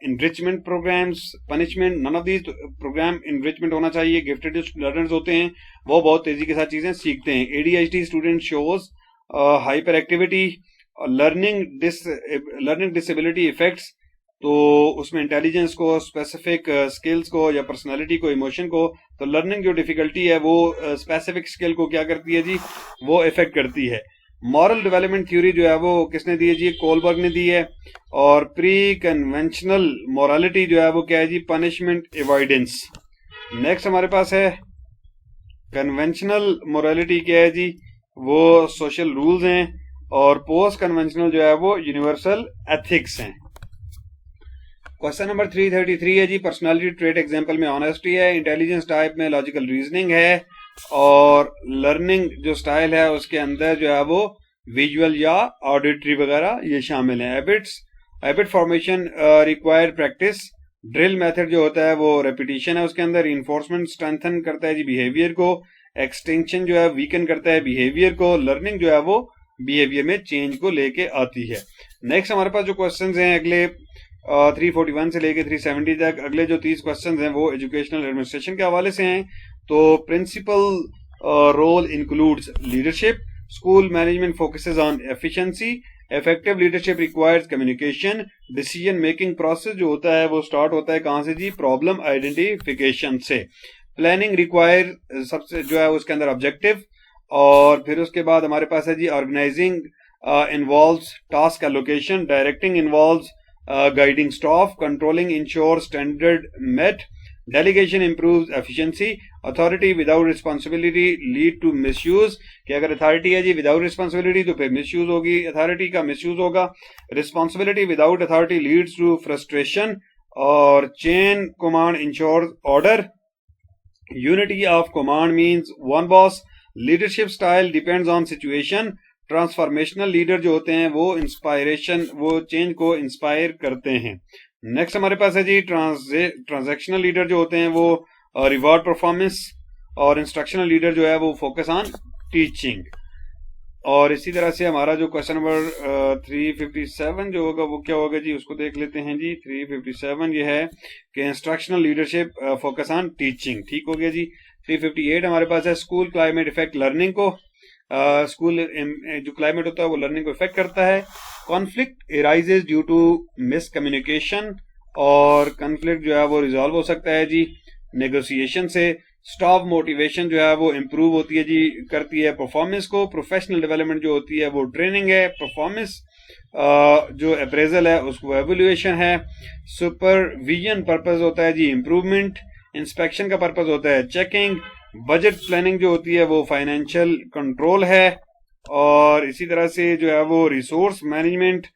enrichment programmes, punishment, none of these programme enrichment होना चाहिए। गिफ्टेड जो लर्नर्स होते हैं वो बहुत तेजी के साथ चीजें सीखते हैं। ADHD student shows hyper activity, learning disability effects तो उसमें इंटेलिजेंस को, स्पेसिफिक स्किल्स को या पर्सनालिटी को, इमोशन को, तो लर्निंग जो डिफिकल्टी है वो स्पेसिफिक स्किल को क्या करती है जी, वो इफेक्ट करती है। मॉरल डेवलपमेंट थ्योरी जो है वो किसने दी है जी, कोलबर्ग ने दी है। और प्री कन्वेंशनल मोरालिटी जो है वो क्या है जी, पनिशमेंट अवॉइडेंस। नेक्स्ट हमारे पास है कन्वेंशनल मोरालिटी क्या है जी, वो सोशल रूल्स हैं। और पोस्ट कन्वेंशनल जो है वो यूनिवर्सल एथिक्स हैं। क्वेश्चन नंबर 333 है जी पर्सनालिटी ट्रेट एग्जांपल में ऑनेस्टी है, इंटेलिजेंस टाइप में लॉजिकल रीजनिंग है, और लर्निंग जो स्टाइल है उसके अंदर जो है वो विजुअल या ऑडिटरी वगैरह ये शामिल है। Habit formation require practice, drill method जो होता है वो रेपिटेशन है उसके अंदर, इन्फोर्समेंट स्ट्रेंथन करता है जी बिहेवियर को, एक्सटेंशन जो है वीकन करता है बिहेवियर को, लर्निंग जो है वो बिहेवियर में चेंज को लेके आती है। नेक्स्ट हमारे पास जो क्वेश्चंस हैं अगले 341 से लेके 370 तक, अगले जो 30 क्वेश्चंस हैं वो एजुकेशनल एडमिनिस्ट्रेशन के हवाले से हैं। तो principal role includes leadership, school management focuses on efficiency, effective leadership requires communication, decision making process जो होता है वो स्टार्ट होता है कहां से जी, प्रॉब्लम आइडेंटिफिकेशन से। प्लानिंग रिक्वायर सबसे जो है उसके अंदर ऑब्जेक्टिव, और फिर उसके बाद हमारे पास है जी organizing involves task allocation, directing involves guiding staff, controlling ensures standard met, delegation improves efficiency, authority without responsibility lead to misuse। कि अगर अथॉरिटी है जी विदाउट रिस्पॉन्सिबिलिटी तो फिर मिसयूज होगी, अथॉरिटी का मिसयूज होगा। Responsibility without authority leads to frustration, और chain command ensures order. Unity of command means one boss. Leadership style depends on situation. Transformational leader जो होते हैं वो इंस्पायरेशन, वो चेंज को इंस्पायर करते हैं। नेक्स्ट हमारे पास है जी ट्रांजैक्शनल लीडर जो होते हैं वो रिवॉर्ड परफॉर्मेंस, और इंस्ट्रक्शनल लीडर जो है वो फोकस ऑन टीचिंग। और इसी तरह से हमारा जो क्वेश्चन नंबर 357 जो होगा वो क्या होगा जी, उसको देख लेते हैं जी। 357 ये है कि instructional leadership focus on teaching, ठीक हो गया जी। 358 हमारे पास है स्कूल क्लाइमेट इफेक्ट लर्निंग को, स्कूल जो क्लाइमेट होता है वो लर्निंग को इफेक्ट करता है। Conflict arises due to miscommunication, और कॉन्फ्लिक्ट जो है वो रिजॉल्व हो सकता है जी नेगोशिएशन से। स्टाफ मोटिवेशन जो है वो इम्प्रूव होती है जी, करती है परफॉर्मेंस को। प्रोफेशनल डेवलपमेंट जो होती है वो ट्रेनिंग है। परफॉर्मेंस जो अप्रेजल है उसको एवेल्युएशन है। सुपरविजन पर्पस होता है जी इम्प्रूवमेंट। इंस्पेक्शन का पर्पस होता है चेकिंग। बजट प्लानिंग जो होती है वो फाइनेंशियल कंट्रोल है। और इसी तरह से जो है वो रिसोर्स मैनेजमेंट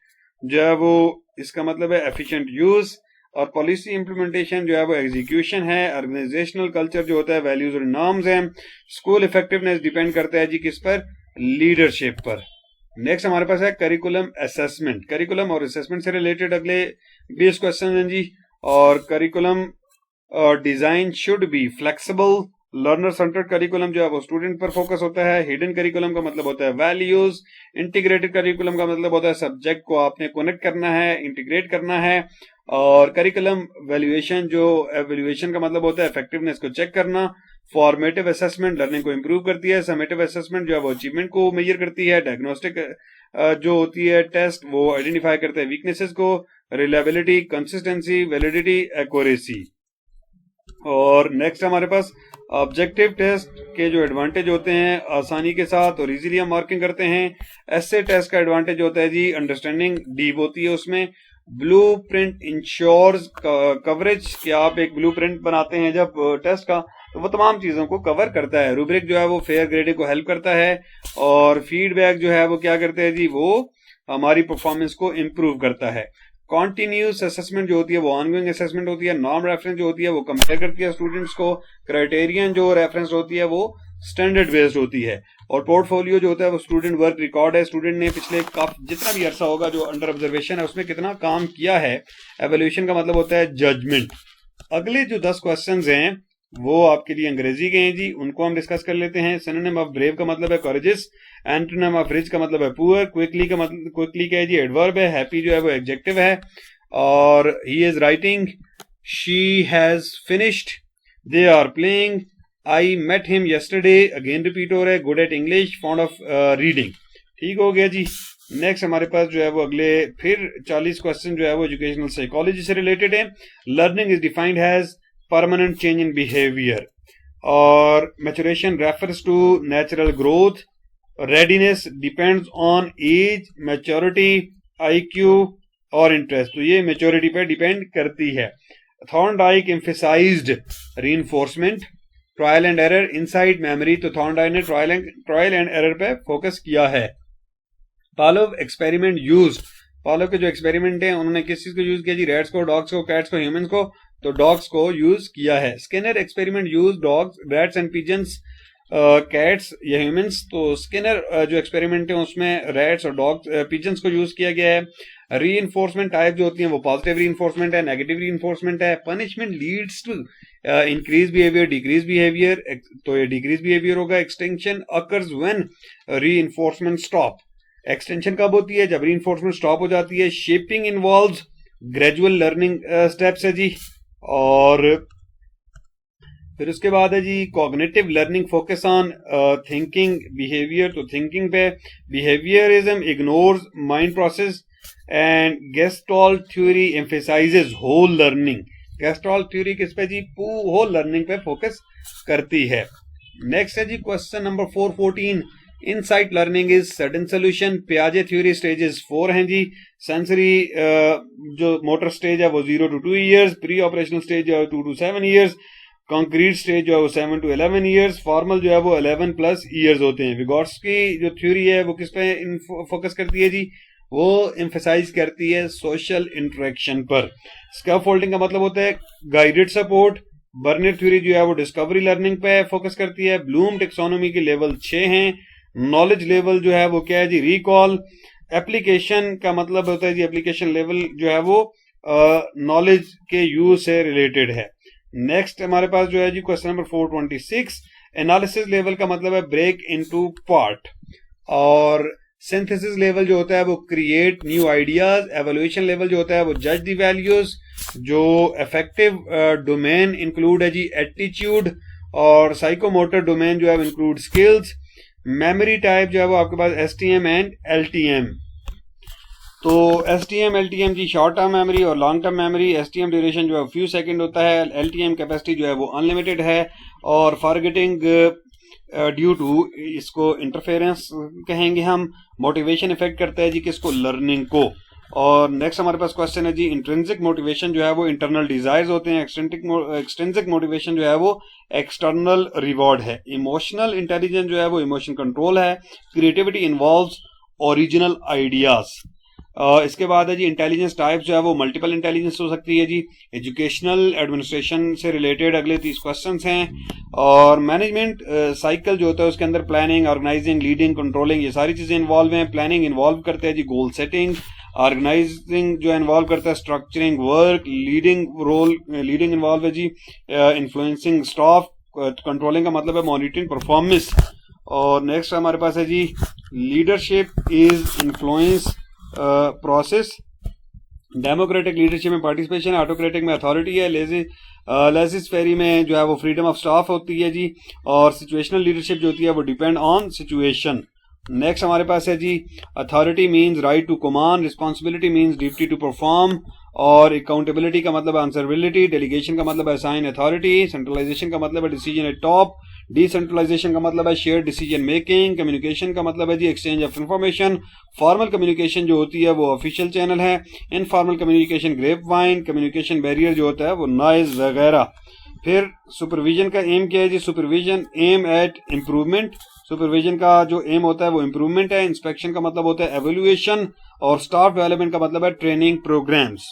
जो है वो इसका मतलब है एफिशिएंट यूज। और पॉलिसी इंप्लीमेंटेशन जो है वो एग्जीक्यूशन है। ऑर्गेनाइजेशनल कल्चर जो होता है वैल्यूज और नॉर्म्स हैं। स्कूल इफेक्टिवनेस डिपेंड करता है जी किस पर, लीडरशिप पर। नेक्स्ट हमारे पास है करिकुलम असेसमेंट। करिकुलम और असेसमेंट से रिलेटेड अगले 20 क्वेश्चन हैं जी। और curriculum design should be flexible. Learner centred curriculum जो है वो स्टूडेंट पर फोकस होता है। हिडन करिकुलम का मतलब होता है वैल्यूज। इंटीग्रेटेड करिकुलम का मतलब होता है सब्जेक्ट को आपने कनेक्ट करना है, इंटीग्रेट करना है। और करिकुलम वैल्यूएशन जो एवेल्युएशन का मतलब होता है इफेक्टिवनेस को चेक करना। फॉर्मेटिव असेसमेंट लर्निंग को इंप्रूव करती है। समेटिव असेसमेंट जो है वो अचीवमेंट को मेजर करती है। डायग्नोस्टिक जो होती है टेस्ट वो आइडेंटिफाई करते हैं वीकनेसेस को। Reliability, consistency, validity, accuracy. और नेक्स्ट हमारे पास ऑब्जेक्टिव टेस्ट के जो एडवांटेज होते हैं आसानी के साथ और इजीली हम मार्किंग करते हैं। ऐसे टेस्ट का एडवांटेज होता है जी अंडरस्टैंडिंग डीप होती है उसमें। ब्लूप्रिंट इंश्योर्स कवरेज कि आप एक ब्लूप्रिंट बनाते हैं जब टेस्ट का तो वो तमाम चीजों को कवर करता है। रूब्रिक जो है वो फेयर ग्रेडिंग को हेल्प करता है और फीडबैक जो है वो क्या करते हैं जी वो हमारी परफॉर्मेंस को इम्प्रूव करता है। कॉन्टिन्यूस असेसमेंट जो होती है वो ऑनगोइंग असेसमेंट होती है। नॉर्म रेफरेंस जो होती है वो कंपेयर करती है स्टूडेंट्स को। क्राइटेरियन जो रेफरेंस होती है वो स्टैंडर्ड बेस्ड होती है। और पोर्टफोलियो जो होता है वो स्टूडेंट वर्क रिकॉर्ड है, स्टूडेंट ने पिछले जितना भी अरसा होगा जो अंडर ऑब्जर्वेशन है उसमें कितना काम किया है। एवोल्यूशन का मतलब होता है जजमेंट। अगले जो 10 क्वेश्चन हैं वो आपके लिए अंग्रेजी के हैं जी, उनको हम डिस्कस कर लेते हैं। सिनोनिम ऑफ ब्रेव का मतलब है करेजियस, एंटोनिम ऑफ रिच का मतलब है पुअर, क्विकली का मतलब क्विकली क्या है जी एडवर्ब है, हैप्पी जो है वो एडजेक्टिव है, और he is writing, she has finished, they are playing, I met him yesterday, again repeat हो रहा है, good at English, fond of reading. ठीक हो गया जी। नेक्स्ट हमारे पास जो है वो अगले फिर 40 क्वेश्चन जो है वो एजुकेशनल साइकोलॉजी से रिलेटेड है। Learning is defined has permanent change in behavior, or maturation refers to natural growth, readiness depends on age, maturity, IQ और interest, तो ये maturity पे depend करती है। Thorndike emphasized reinforcement, trial and error, insight memory, तो Thorndike ने trial and error पे focus किया है। Pavlov experiment used, पावलोव के जो एक्सपेरिमेंट है उन्होंने किस चीज को यूज किया जी, रैट्स को, डॉग्स को, कैट्स को, ह्यूमंस को, तो डॉग्स को यूज किया है। Skinner experiment use dogs, rats and pigeons, cats या ह्यूमंस, तो स्किनर जो एक्सपेरिमेंट है उसमें रैट्स और डॉग्स पिजन्स को यूज किया गया है। रीइंफोर्समेंट टाइप जो होती है वो पॉजिटिव रीइंफोर्समेंट है, नेगेटिव रीइंफोर्समेंट है। Punishment leads to increase behaviour, decrease behaviour, तो ये डिक्रीज बिहेवियर होगा। Extension occurs when reinforcement stop, extension कब होती है, जब रीइंफोर्समेंट स्टॉप हो जाती है। Shaping involves gradual learning steps है जी। और फिर उसके बाद है जी cognitive learning focus on thinking behaviour, तो थिंकिंग पे। Behaviourism ignores mind process and gestalt theory emphasizes whole learning. Gestalt theory किस पे जी, होल लर्निंग पे फोकस करती है। नेक्स्ट है जी question number 414, insight learning is sudden solution. पियाजे थ्योरी स्टेजेस 4 हैं जी। सेंसरी जो मोटर स्टेज है वो 0 to 2 years, pre operational stage जो है 2 to 7 years, कंक्रीट स्टेज जो है वो 7 to 11 years, फॉर्मल जो है वो 11+ years होते हैं। विगोट्स्की जो थ्योरी है वो किस पे फोकस करती है जी, वो एम्फेसाइज करती है सोशल इंटरेक्शन पर। स्कैफोल्डिंग का मतलब होता है गाइडेड सपोर्ट। बर्नर थ्योरी जो है वो डिस्कवरी लर्निंग पे फोकस करती है। ब्लूम टेक्सोनोमी के लेवल 6 हैं। नॉलेज लेवल जो है वो क्या है जी, रिकॉल। एप्लीकेशन का मतलब होता है जी, एप्लीकेशन लेवल जो है वो नॉलेज के यूज से रिलेटेड है। नेक्स्ट हमारे पास जो है जी क्वेश्चन नंबर 426, एनालिसिस लेवल का मतलब है ब्रेक इनटू पार्ट। और सिंथेसिस लेवल जो होता है वो create new ideas. Evolution level जो होता है वो जज द वैल्यूज। जो इफेक्टिव डोमेन इंक्लूड है जी एटीट्यूड। और साइकोमोटर डोमेन जो है वो इंक्लूड स्किल्स। मेमोरी टाइप जो है वो आपके पास STM एंड LTM। तो STM LTM जी शॉर्ट टर्म मेमोरी और long term memory. STM duration जो है फ्यू सेकंड होता है, LTM कैपेसिटी जो है वो अनलिमिटेड है। और फॉरगेटिंग ड्यू टू इसको इंटरफेरेंस कहेंगे हम। मोटिवेशन इफेक्ट करता है जी किसको, लर्निंग को। और नेक्स्ट हमारे पास क्वेश्चन है जी इंट्रिंसिक मोटिवेशन जो है वो इंटरनल डिजायर्स होते हैं। एक्सट्रिंसिक मोटिवेशन जो है वो एक्सटर्नल रिवॉर्ड है। इमोशनल इंटेलिजेंस जो है वो इमोशन कंट्रोल है। Creativity involves original ideas. इसके बाद है जी इंटेलिजेंस टाइप जो है वो मल्टीपल इंटेलिजेंस हो सकती है जी। एजुकेशनल एडमिनिस्ट्रेशन से रिलेटेड अगले 30 क्वेश्चंस हैं। और मैनेजमेंट साइकिल जो होता है उसके अंदर प्लानिंग, ऑर्गेनाइजिंग, लीडिंग, कंट्रोलिंग, ये सारी चीजें इन्वॉल्व हैं। प्लानिंग इन्वॉल्व करते हैं जी गोल सेटिंग। ऑर्गेनाइजिंग जो इन्वॉल्व करता है स्ट्रक्चरिंग वर्क। लीडिंग इन्वॉल्व है जी इन्फ्लुएंसिंग स्टाफ। कंट्रोलिंग का मतलब है मॉनिटरिंग परफॉर्मेंस। और नेक्स्ट हमारे पास है जी leadership is influence process. Democratic leadership में पार्टिसिपेशन है। ऑटोक्रेटिक में अथॉरिटी है। लेजिस फेरी में जो है वो फ्रीडम ऑफ स्टाफ होती है जी। और सिचुएशनल लीडरशिप जो होती है वो डिपेंड ऑन सिचुएशन। नेक्स्ट हमारे पास है जी authority means right to command. Responsibility means duty to perform. और अकाउंटेबिलिटी का मतलब है आंसरेबिलिटी, डेलीगेशन का मतलब है असाइन अथॉरिटी, सेंट्रलाइजेशन का मतलब है डिसीजन एट टॉप, डिसेंट्रलाइजेशन का मतलब है शेयर डिसीजन मेकिंग, कम्युनिकेशन का मतलब है जी exchange of information, formal communication जो होती है वो ऑफिशियल चैनल है, informal communication grapevine, communication barrier जो होता है वो नॉइज वगैरह। फिर सुपरविजन का एम क्या है जी, supervision aim at improvement, supervision का जो एम होता है वो इम्प्रूवमेंट है, इंस्पेक्शन का मतलब होता है एवेल्युएशन, और स्टाफ डेवलपमेंट का मतलब है ट्रेनिंग प्रोग्राम्स।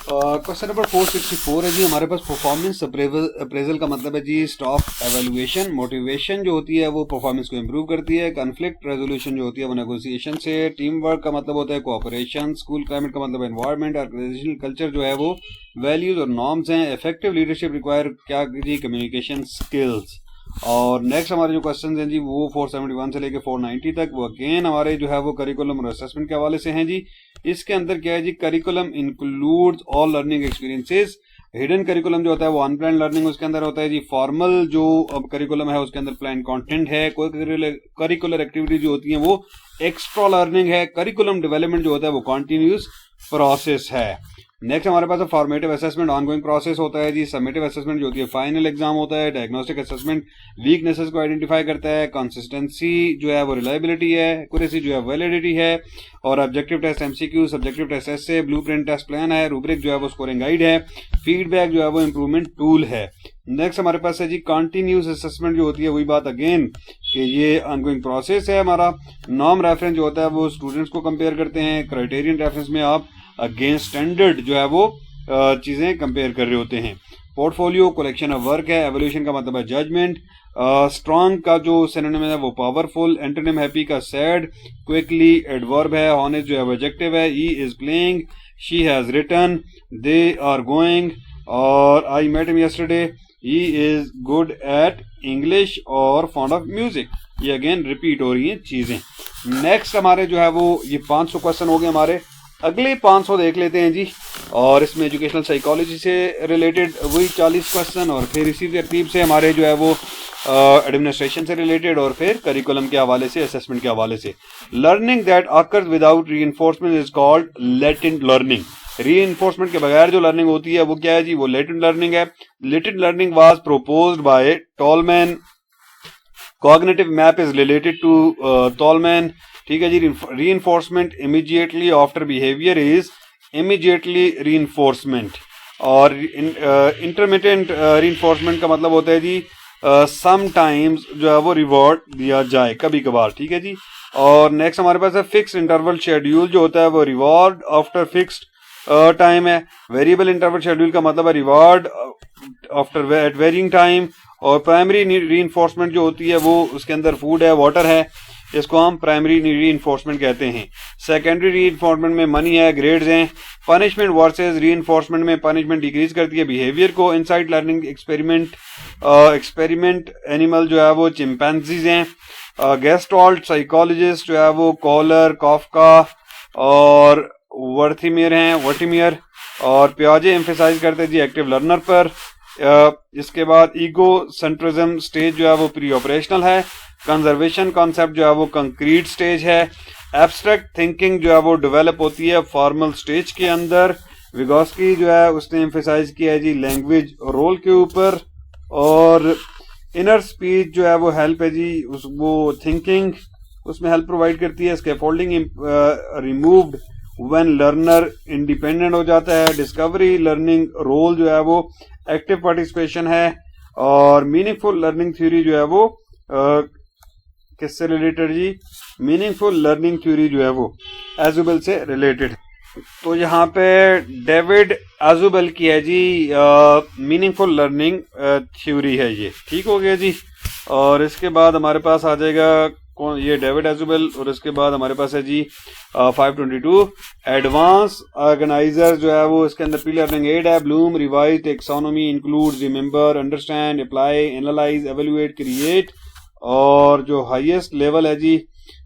क्वेश्चन नंबर 464 है जी हमारे पास, परफॉर्मेंस अप्रेजल का मतलब है जी स्टाफ एवेल्युएशन, मोटिवेशन जो होती है वो परफॉर्मेंस को इम्प्रूव करती है, कॉन्फ्लिक्ट रेजोल्यूशन जो होती है वो नेगोशिएशन से, टीम वर्क का मतलब होता है कोऑपरेशन, स्कूल क्लाइमेट का मतलब है एनवायरनमेंट, ऑर्गेनाइजेशनल कल्चर जो है वो वैल्यूज और नॉर्म्स हैं, इफेक्टिव लीडरशिप रिक्वायर क्या जी कम्युनिकेशन स्किल्स। और नेक्स्ट हमारे जो क्वेश्चन हैं जी वो 471 से लेके 490 तक, वो अगेन हमारे जो है वो करिकुलम और असेसमेंट के हवाले से हैं जी। इसके अंदर क्या है जी, curriculum includes all learning experiences, hidden curriculum जो होता है वो अनप्लान लर्निंग उसके अंदर होता है जी, फॉर्मल जो अब करिकुलम है उसके अंदर प्लान कंटेंट है, कोई करिकुलर एक्टिविटी जो होती है वो एक्स्ट्रा लर्निंग है, करिकुलम डेवलपमेंट जो होता है वो कॉन्टिन्यूस प्रोसेस है। नेक्स्ट हमारे पास फॉर्मेटिव असेसमेंट ऑनगोइंग प्रोसेस होता है जी, समेटिव असेसमेंट जो होती है फाइनल एग्जाम होता है, डायग्नोस्टिक असेसमेंट वीकनेसेस को आइडेंटिफाई करता है, कंसिस्टेंसी जो है वो रिलायबिलिटी है, एक्यूरेसी जो है वैलिडिटी है, और objective test MCQ, subjective test essay, blueprint test plan है, रूब्रिक जो है वो स्कोरिंग गाइड है, फीडबैक जो है वो इंप्रूवमेंट टूल है। नेक्स्ट हमारे पास है जी कंटिन्यूस असेसमेंट जो होती है वही बात अगेन कि ये ऑनगोइंग प्रोसेस है हमारा। नॉर्म रेफरेंस जो होता है वो स्टूडेंट्स को कंपेयर करते हैं, क्राइटेरियन रेफरेंस में आप अगेंस्ट स्टैंडर्ड जो है वो चीजें कंपेयर कर रहे होते हैं। पोर्टफोलियो कलेक्शन ऑफ वर्क है, एवोल्यूशन का मतलब है जजमेंट, स्ट्रॉन्ग का जो सिनोनिम है वो पावरफुल, एंटोनिम हैप्पी का सैड, क्विकली एडवर्ब है, ऑनेस्ट जो है वो एडजेक्टिव है, he is playing, she has written, they are going, और I met him yesterday, he is good at English और फॉन्ड ऑफ म्यूजिक। ये अगेन रिपीट हो रही हैं चीजें। नेक्स्ट हमारे जो है वो ये 500 क्वेश्चन हो गए हमारे, अगले 500 देख लेते हैं जी, और इसमें एजुकेशनल साइकोलॉजी से रिलेटेड वही 40 क्वेश्चन, और फिर इसी तरतीब से हमारे जो है वो एडमिनिस्ट्रेशन से रिलेटेड, और फिर करिकुलम के हवाले से, असेसमेंट के हवाले से। Learning that occurs without reinforcement is called latent learning. Reinforcement के बगैर जो लर्निंग होती है वो क्या है जी, वो लेटेंट लर्निंग है। Latent learning was proposed by Tolman, cognitive map is related to Tolman, ठीक है जी। Reinforcement immediately after behaviour is immediately reinforcement, और इंटरमिटेंट रीइंफोर्समेंट का मतलब होता है जी समटाइम्स जो है वो रिवॉर्ड दिया जाए, कभी कभार, ठीक है जी। और नेक्स्ट हमारे पास है फिक्स्ड इंटरवल शेड्यूल जो होता है वो रिवॉर्ड आफ्टर फिक्स्ड टाइम है। वेरिएबल इंटरवल शेड्यूल का मतलब है reward after at varying time, और प्राइमरी रीइंफोर्समेंट जो होती है वो उसके अंदर फूड है, वाटर है, इसको हम प्राइमरी रीइंफोर्समेंट कहते हैं। सेकेंडरी रीइंफोर्समेंट में मनी है, ग्रेड्स हैं। पनिशमेंट वर्सेस रीइंफोर्समेंट में पनिशमेंट डिक्रीज करती है बिहेवियर को। इनसाइट लर्निंग एक्सपेरिमेंट एनिमल जो है वो चिंपैंजीज हैं। गेस्टॉल्ट साइकोलॉजिस्ट जो है वो कॉलर, कॉफका और वर्टिमियर, और पियाजे एम्फेसाइज करते हैं जी एक्टिव लर्नर पर। इसके बाद ईगो सेंट्रिज्म स्टेज जो है वो प्री ऑपरेशनल है। कंजर्वेशन कॉन्सेप्ट जो है वो कंक्रीट स्टेज है। एब्स्ट्रैक्ट थिंकिंग जो है वो डेवलप होती है फॉर्मल स्टेज के अंदर। विगोस्की जो है उसने एम्फेसाइज किया है जी लैंग्वेज रोल के ऊपर। और इनर स्पीच जो है वो हेल्प है जी वो थिंकिंग उसमें हेल्प प्रोवाइड करती है। Scaffolding removed when learner independent हो जाता है। डिस्कवरी लर्निंग रोल जो है वो एक्टिव पार्टिसिपेशन है। और मीनिंगफुल लर्निंग थ्योरी जो है वो किससे रिलेटेड जी, मीनिंगफुल लर्निंग थ्योरी जो है वो एजुबेल से रिलेटेड। तो यहाँ पे डेविड एजुबेल की है जी मीनिंगफुल लर्निंग थ्योरी है ये, ठीक हो गया जी। और इसके बाद हमारे पास आ जाएगा कौन, ये डेविड एजुबेल। और इसके बाद हमारे पास है जी 522 एडवांस ऑर्गेनाइजर जो है वो इसके अंदर प्री लर्निंग एड है। Bloom revise taxonomy includes remember, understand, apply, analyse, evaluate, create. और जो हाईएस्ट लेवल है जी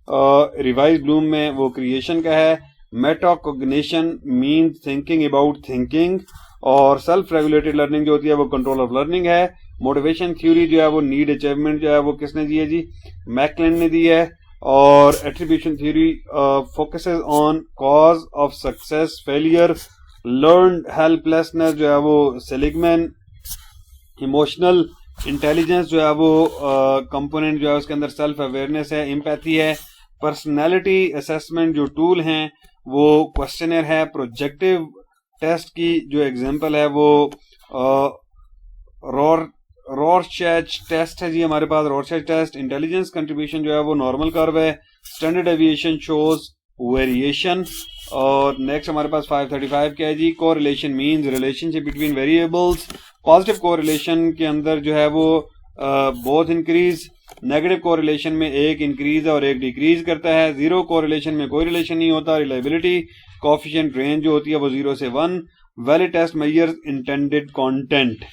रिवाइज ब्लूम में वो क्रिएशन का है। Metacognition mean thinking about thinking. और सेल्फ रेगुलेटेड लर्निंग जो होती है वो कंट्रोल ऑफ लर्निंग है। मोटिवेशन थ्योरी जो है वो नीड अचीवमेंट जो है वो किसने दी है जी, मैकलेन ने दी है। और attribution theory focuses on cause of success, failure learn helplessness जो है वो सेलिगमैन, इमोशनल इंटेलिजेंस जो है वो कंपोनेंट जो है उसके अंदर सेल्फ अवेयरनेस है, एम्पैथी है, पर्सनैलिटी असेसमेंट जो टूल हैं वो क्वेश्चनर है, प्रोजेक्टिव टेस्ट की जो एग्जांपल है वो रॉरचैच टेस्ट है जी हमारे पास, रॉरचैच टेस्ट। इंटेलिजेंस कंट्रीब्यूशन जो है वो नॉर्मल कर्व है, स्टैंडर्ड डेविएशन शोज वेरिएशन। और नेक्स्ट हमारे पास 535 क्या है जी, correlation means relationship between variables. Positive correlation के अंदर जो है वो बोथ इंक्रीज, नेगेटिव कोरिलेशन में एक इंक्रीज और एक डिक्रीज करता है, जीरो कोरिलेशन में कोई रिलेशन नहीं होता। रिलायबिलिटी कोएफिशिएंट रेंज जो होती है वो 0 से 1। Valid test measures intended content.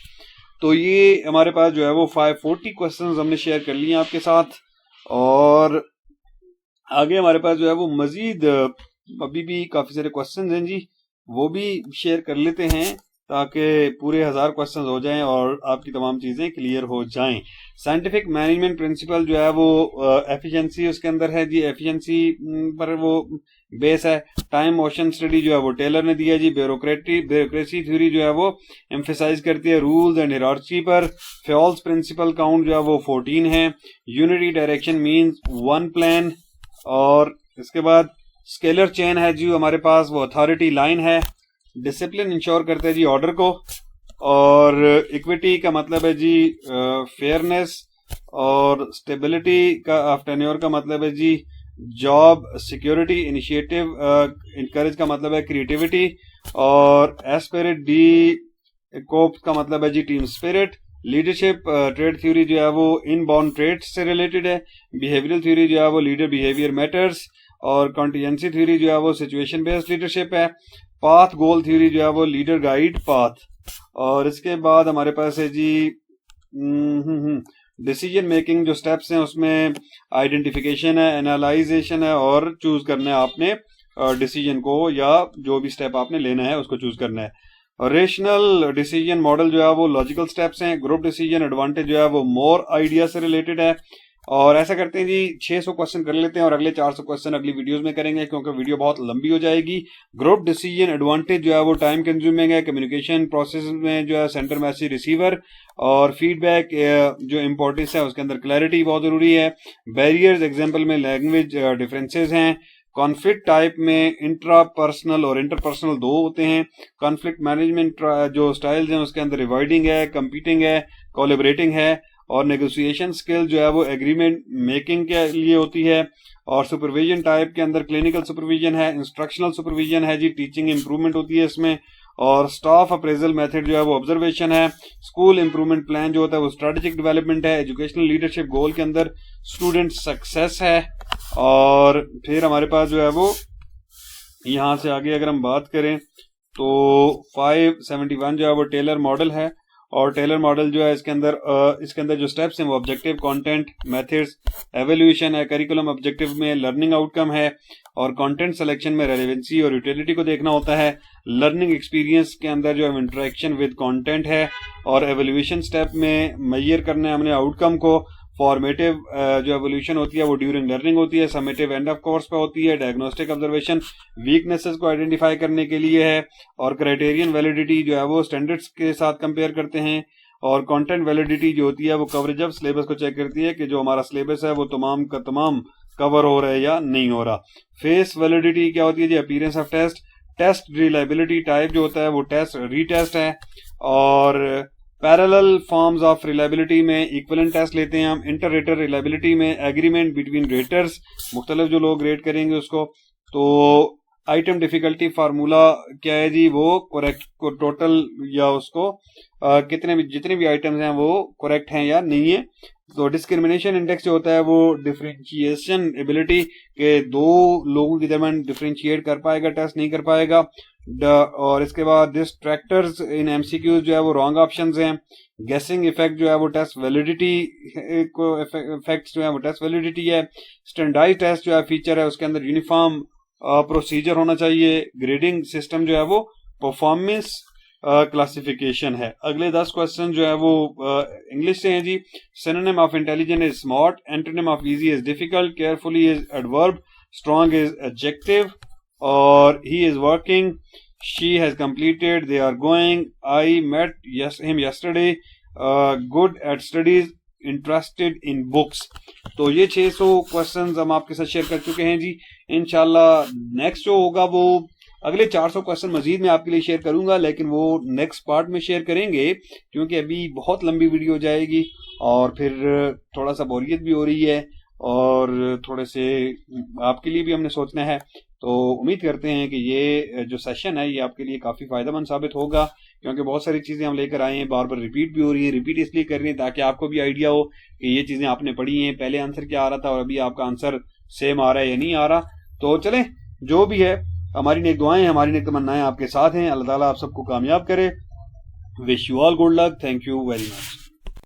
तो ये हमारे पास जो है वो 540 क्वेश्चंस हमने शेयर कर लिए आपके साथ, और आगे हमारे पास जो है वो मजीद अभी भी काफी सारे क्वेश्चंस हैं जी, वो भी शेयर कर लेते हैं ताकि पूरे 1000 क्वेश्चंस हो जाएं और आपकी तमाम चीजें क्लियर हो जाएं। साइंटिफिक मैनेजमेंट प्रिंसिपल जो है वो एफिशिएंसी उसके अंदर है जी, एफिशिएंसी पर वो बेस है। टाइम मोशन स्टडी जो है वो टेलर ने दिया जी। ब्यूरोक्रेसी थ्योरी जो है वो एम्फेसाइज करती है रूल्स एंड हायरार्की पर। फ्योल्स प्रिंसिपल काउंट जो है वो 14 है। Unity direction means one plan. और इसके बाद स्केलर चेन है जी हमारे पास, वो अथॉरिटी लाइन है। डिसिप्लिन इंश्योर करते हैं जी ऑर्डर को। और इक्विटी का मतलब है जी फेयरनेस। और स्टेबिलिटी का ऑफ टेन्योर का मतलब है जी जॉब सिक्योरिटी। इनिशिएटिव इनकरेज का मतलब है क्रिएटिविटी। और एस्पिरिट डी कोप का मतलब है जी team spirit. Leadership trait theory जो है वो इनबॉर्न ट्रेड्स से रिलेटेड है। बिहेवियरल थ्योरी जो है वो लीडर बिहेवियर मैटर्स। और कॉन्टिजेंसी थ्योरी जो है वो सिचुएशन बेस्ड लीडरशिप है। पाथ गोल थ्योरी जो है वो लीडर गाइड पाथ। और इसके बाद हमारे पास है जी डिसीजन मेकिंग जो स्टेप्स हैं उसमें आइडेंटिफिकेशन है, एनालाइजेशन है और चूज करना है आपने डिसीजन को, या जो भी स्टेप आपने लेना है उसको चूज करना है। रेशनल डिसीजन मॉडल जो है वो लॉजिकल स्टेप्स हैं। ग्रुप डिसीजन एडवांटेज जो है वो मोर आइडिया से रिलेटेड है। और ऐसा करते हैं जी 600 क्वेश्चन कर लेते हैं और अगले 400 क्वेश्चन अगली वीडियोस में करेंगे क्योंकि वीडियो बहुत लंबी हो जाएगी। ग्रुप डिसीजन एडवांटेज जो है वो टाइम कंज्यूमिंग है। कम्युनिकेशन प्रोसेस में जो है सेंटर मैसेज रिसीवर। और फीडबैक जो इंपॉर्टेंस है उसके अंदर क्लैरिटी बहुत जरूरी है। बैरियर्स एग्जाम्पल में लैंग्वेज डिफरेंसेस हैं। कॉन्फ्लिक्ट टाइप में इंट्रापर्सनल और इंटरपर्सनल दो होते हैं। कॉन्फ्लिक्ट मैनेजमेंट जो स्टाइल्स हैं उसके अंदर रिवाइडिंग है, कंपीटिंग है, कोलैबोरेटिंग है। और नेगोशिएशन स्किल जो है वो एग्रीमेंट मेकिंग के लिए होती है। और सुपरविजन टाइप के अंदर क्लिनिकल सुपरविजन है, इंस्ट्रक्शनल सुपरविजन है जी, टीचिंग इंप्रूवमेंट होती है इसमें। और स्टाफ अप्रेजल मेथड जो है वो ऑब्जर्वेशन है। स्कूल इंप्रूवमेंट प्लान जो होता है वो स्ट्रेटेजिक डेवलपमेंट है। एजुकेशनल लीडरशिप गोल के अंदर स्टूडेंट सक्सेस है। और फिर हमारे पास जो है वो यहां से आगे अगर हम बात करें तो 571 जो है वो टेलर मॉडल है। और टेलर मॉडल जो है इसके अंदर जो स्टेप्स हैं वो ऑब्जेक्टिव, कंटेंट, मेथड्स, एवोल्यूशन है। करिकुलम ऑब्जेक्टिव में लर्निंग आउटकम है। और कंटेंट सिलेक्शन में रेलेवेंसी और यूटिलिटी को देखना होता है। लर्निंग एक्सपीरियंस के अंदर जो है इंटरेक्शन विद कंटेंट है। और एवोल्यूशन स्टेप में मेजर करना है हमने आउटकम को। फॉर्मेटिव जो एवोल्यूशन होती है वो ड्यूरिंग लर्निंग होती है। समेटिव एंड ऑफ कोर्स पे होती है। डायग्नोस्टिक ऑब्जर्वेशन वीकनेसेस को आइडेंटिफाई करने के लिए है। और क्राइटेरियन वैलिडिटी जो है वो स्टैंडर्ड्स के साथ कंपेयर करते हैं। और कंटेंट वैलिडिटी जो होती है वो कवरेज ऑफ सिलेबस को चेक करती है कि जो हमारा सिलेबस है वो तमाम का तमाम कवर हो रहा है या नहीं हो रहा। फेस वैलिडिटी क्या होती है जी, appearance of test. Test reliability type जो होता है वो टेस्ट रीटेस्ट है। और पैरेलल फॉर्म्स ऑफ रिलायबिलिटी में इक्विवेलेंट टेस्ट लेते हैं हम। इंटर रेटर रिलायबिलिटी में एग्रीमेंट बिटवीन रेटर्स, मुख्तलिफ जो लोग रेट करेंगे उसको। तो आइटम डिफिकल्टी फार्मूला क्या है जी, वो करेक्ट टोटल या उसको जितने भी आइटम्स हैं वो करेक्ट हैं या नहीं है। तो डिस्क्रिमिनेशन इंडेक्स जो होता है वो डिफरेंशिएशन एबिलिटी के दो लोगों के दरमियान डिफरेंशिएट कर पाएगा, टेस्ट नहीं कर पाएगा। और इसके बाद डिस्ट्रैक्टर्स इन एमसीक्यूज जो है वो रॉन्ग ऑप्शंस हैं। गेसिंग इफेक्ट जो है वो टेस्ट वैलिडिटी को इफेक्ट्स जो है वो टेस्ट वैलिडिटी है। स्टैंडर्डाइज्ड टेस्ट जो है फीचर है उसके अंदर यूनिफॉर्म प्रोसीजर होना चाहिए। ग्रेडिंग सिस्टम जो है वो परफॉर्मेंस क्लासिफिकेशन है। अगले 10 क्वेश्चन जो है वो इंग्लिश से हैं जी। Synonym of intelligent is smart. Antonym of easy is difficult. Carefully is adverb. Strong is adjective. और he is working. she has completed, they are going, I met him yesterday, good at studies, interested in books। तो ये 600 questions हम आपके साथ share कर चुके हैं जी। इंशाल्लाह नेक्स्ट जो होगा वो अगले 400 क्वेश्चन मजीद मैं आपके लिए शेयर करूंगा, लेकिन वो नेक्स्ट पार्ट में शेयर करेंगे क्योंकि अभी बहुत लंबी वीडियो हो जाएगी और फिर थोड़ा सा बोरियत भी हो रही है और थोड़े से आपके लिए भी हमने सोचना है। तो उम्मीद करते हैं कि ये जो सेशन है ये आपके लिए काफ़ी फ़ायदेमंद साबित होगा, क्योंकि बहुत सारी चीज़ें हम लेकर आए हैं, बार बार रिपीट भी हो रही है। रिपीट इसलिए कर रही है ताकि आपको भी आइडिया हो कि ये चीज़ें आपने पढ़ी हैं, पहले आंसर क्या आ रहा था और अभी आपका आंसर सेम आ रहा है या नहीं आ रहा। तो चलें, जो भी है, हमारी नेक दुआएं, हमारी नेक तमन्नाएं आपके साथ हैं। अल्लाह ताला आप सबको कामयाब करे। Wish you all good luck. Thank you very much.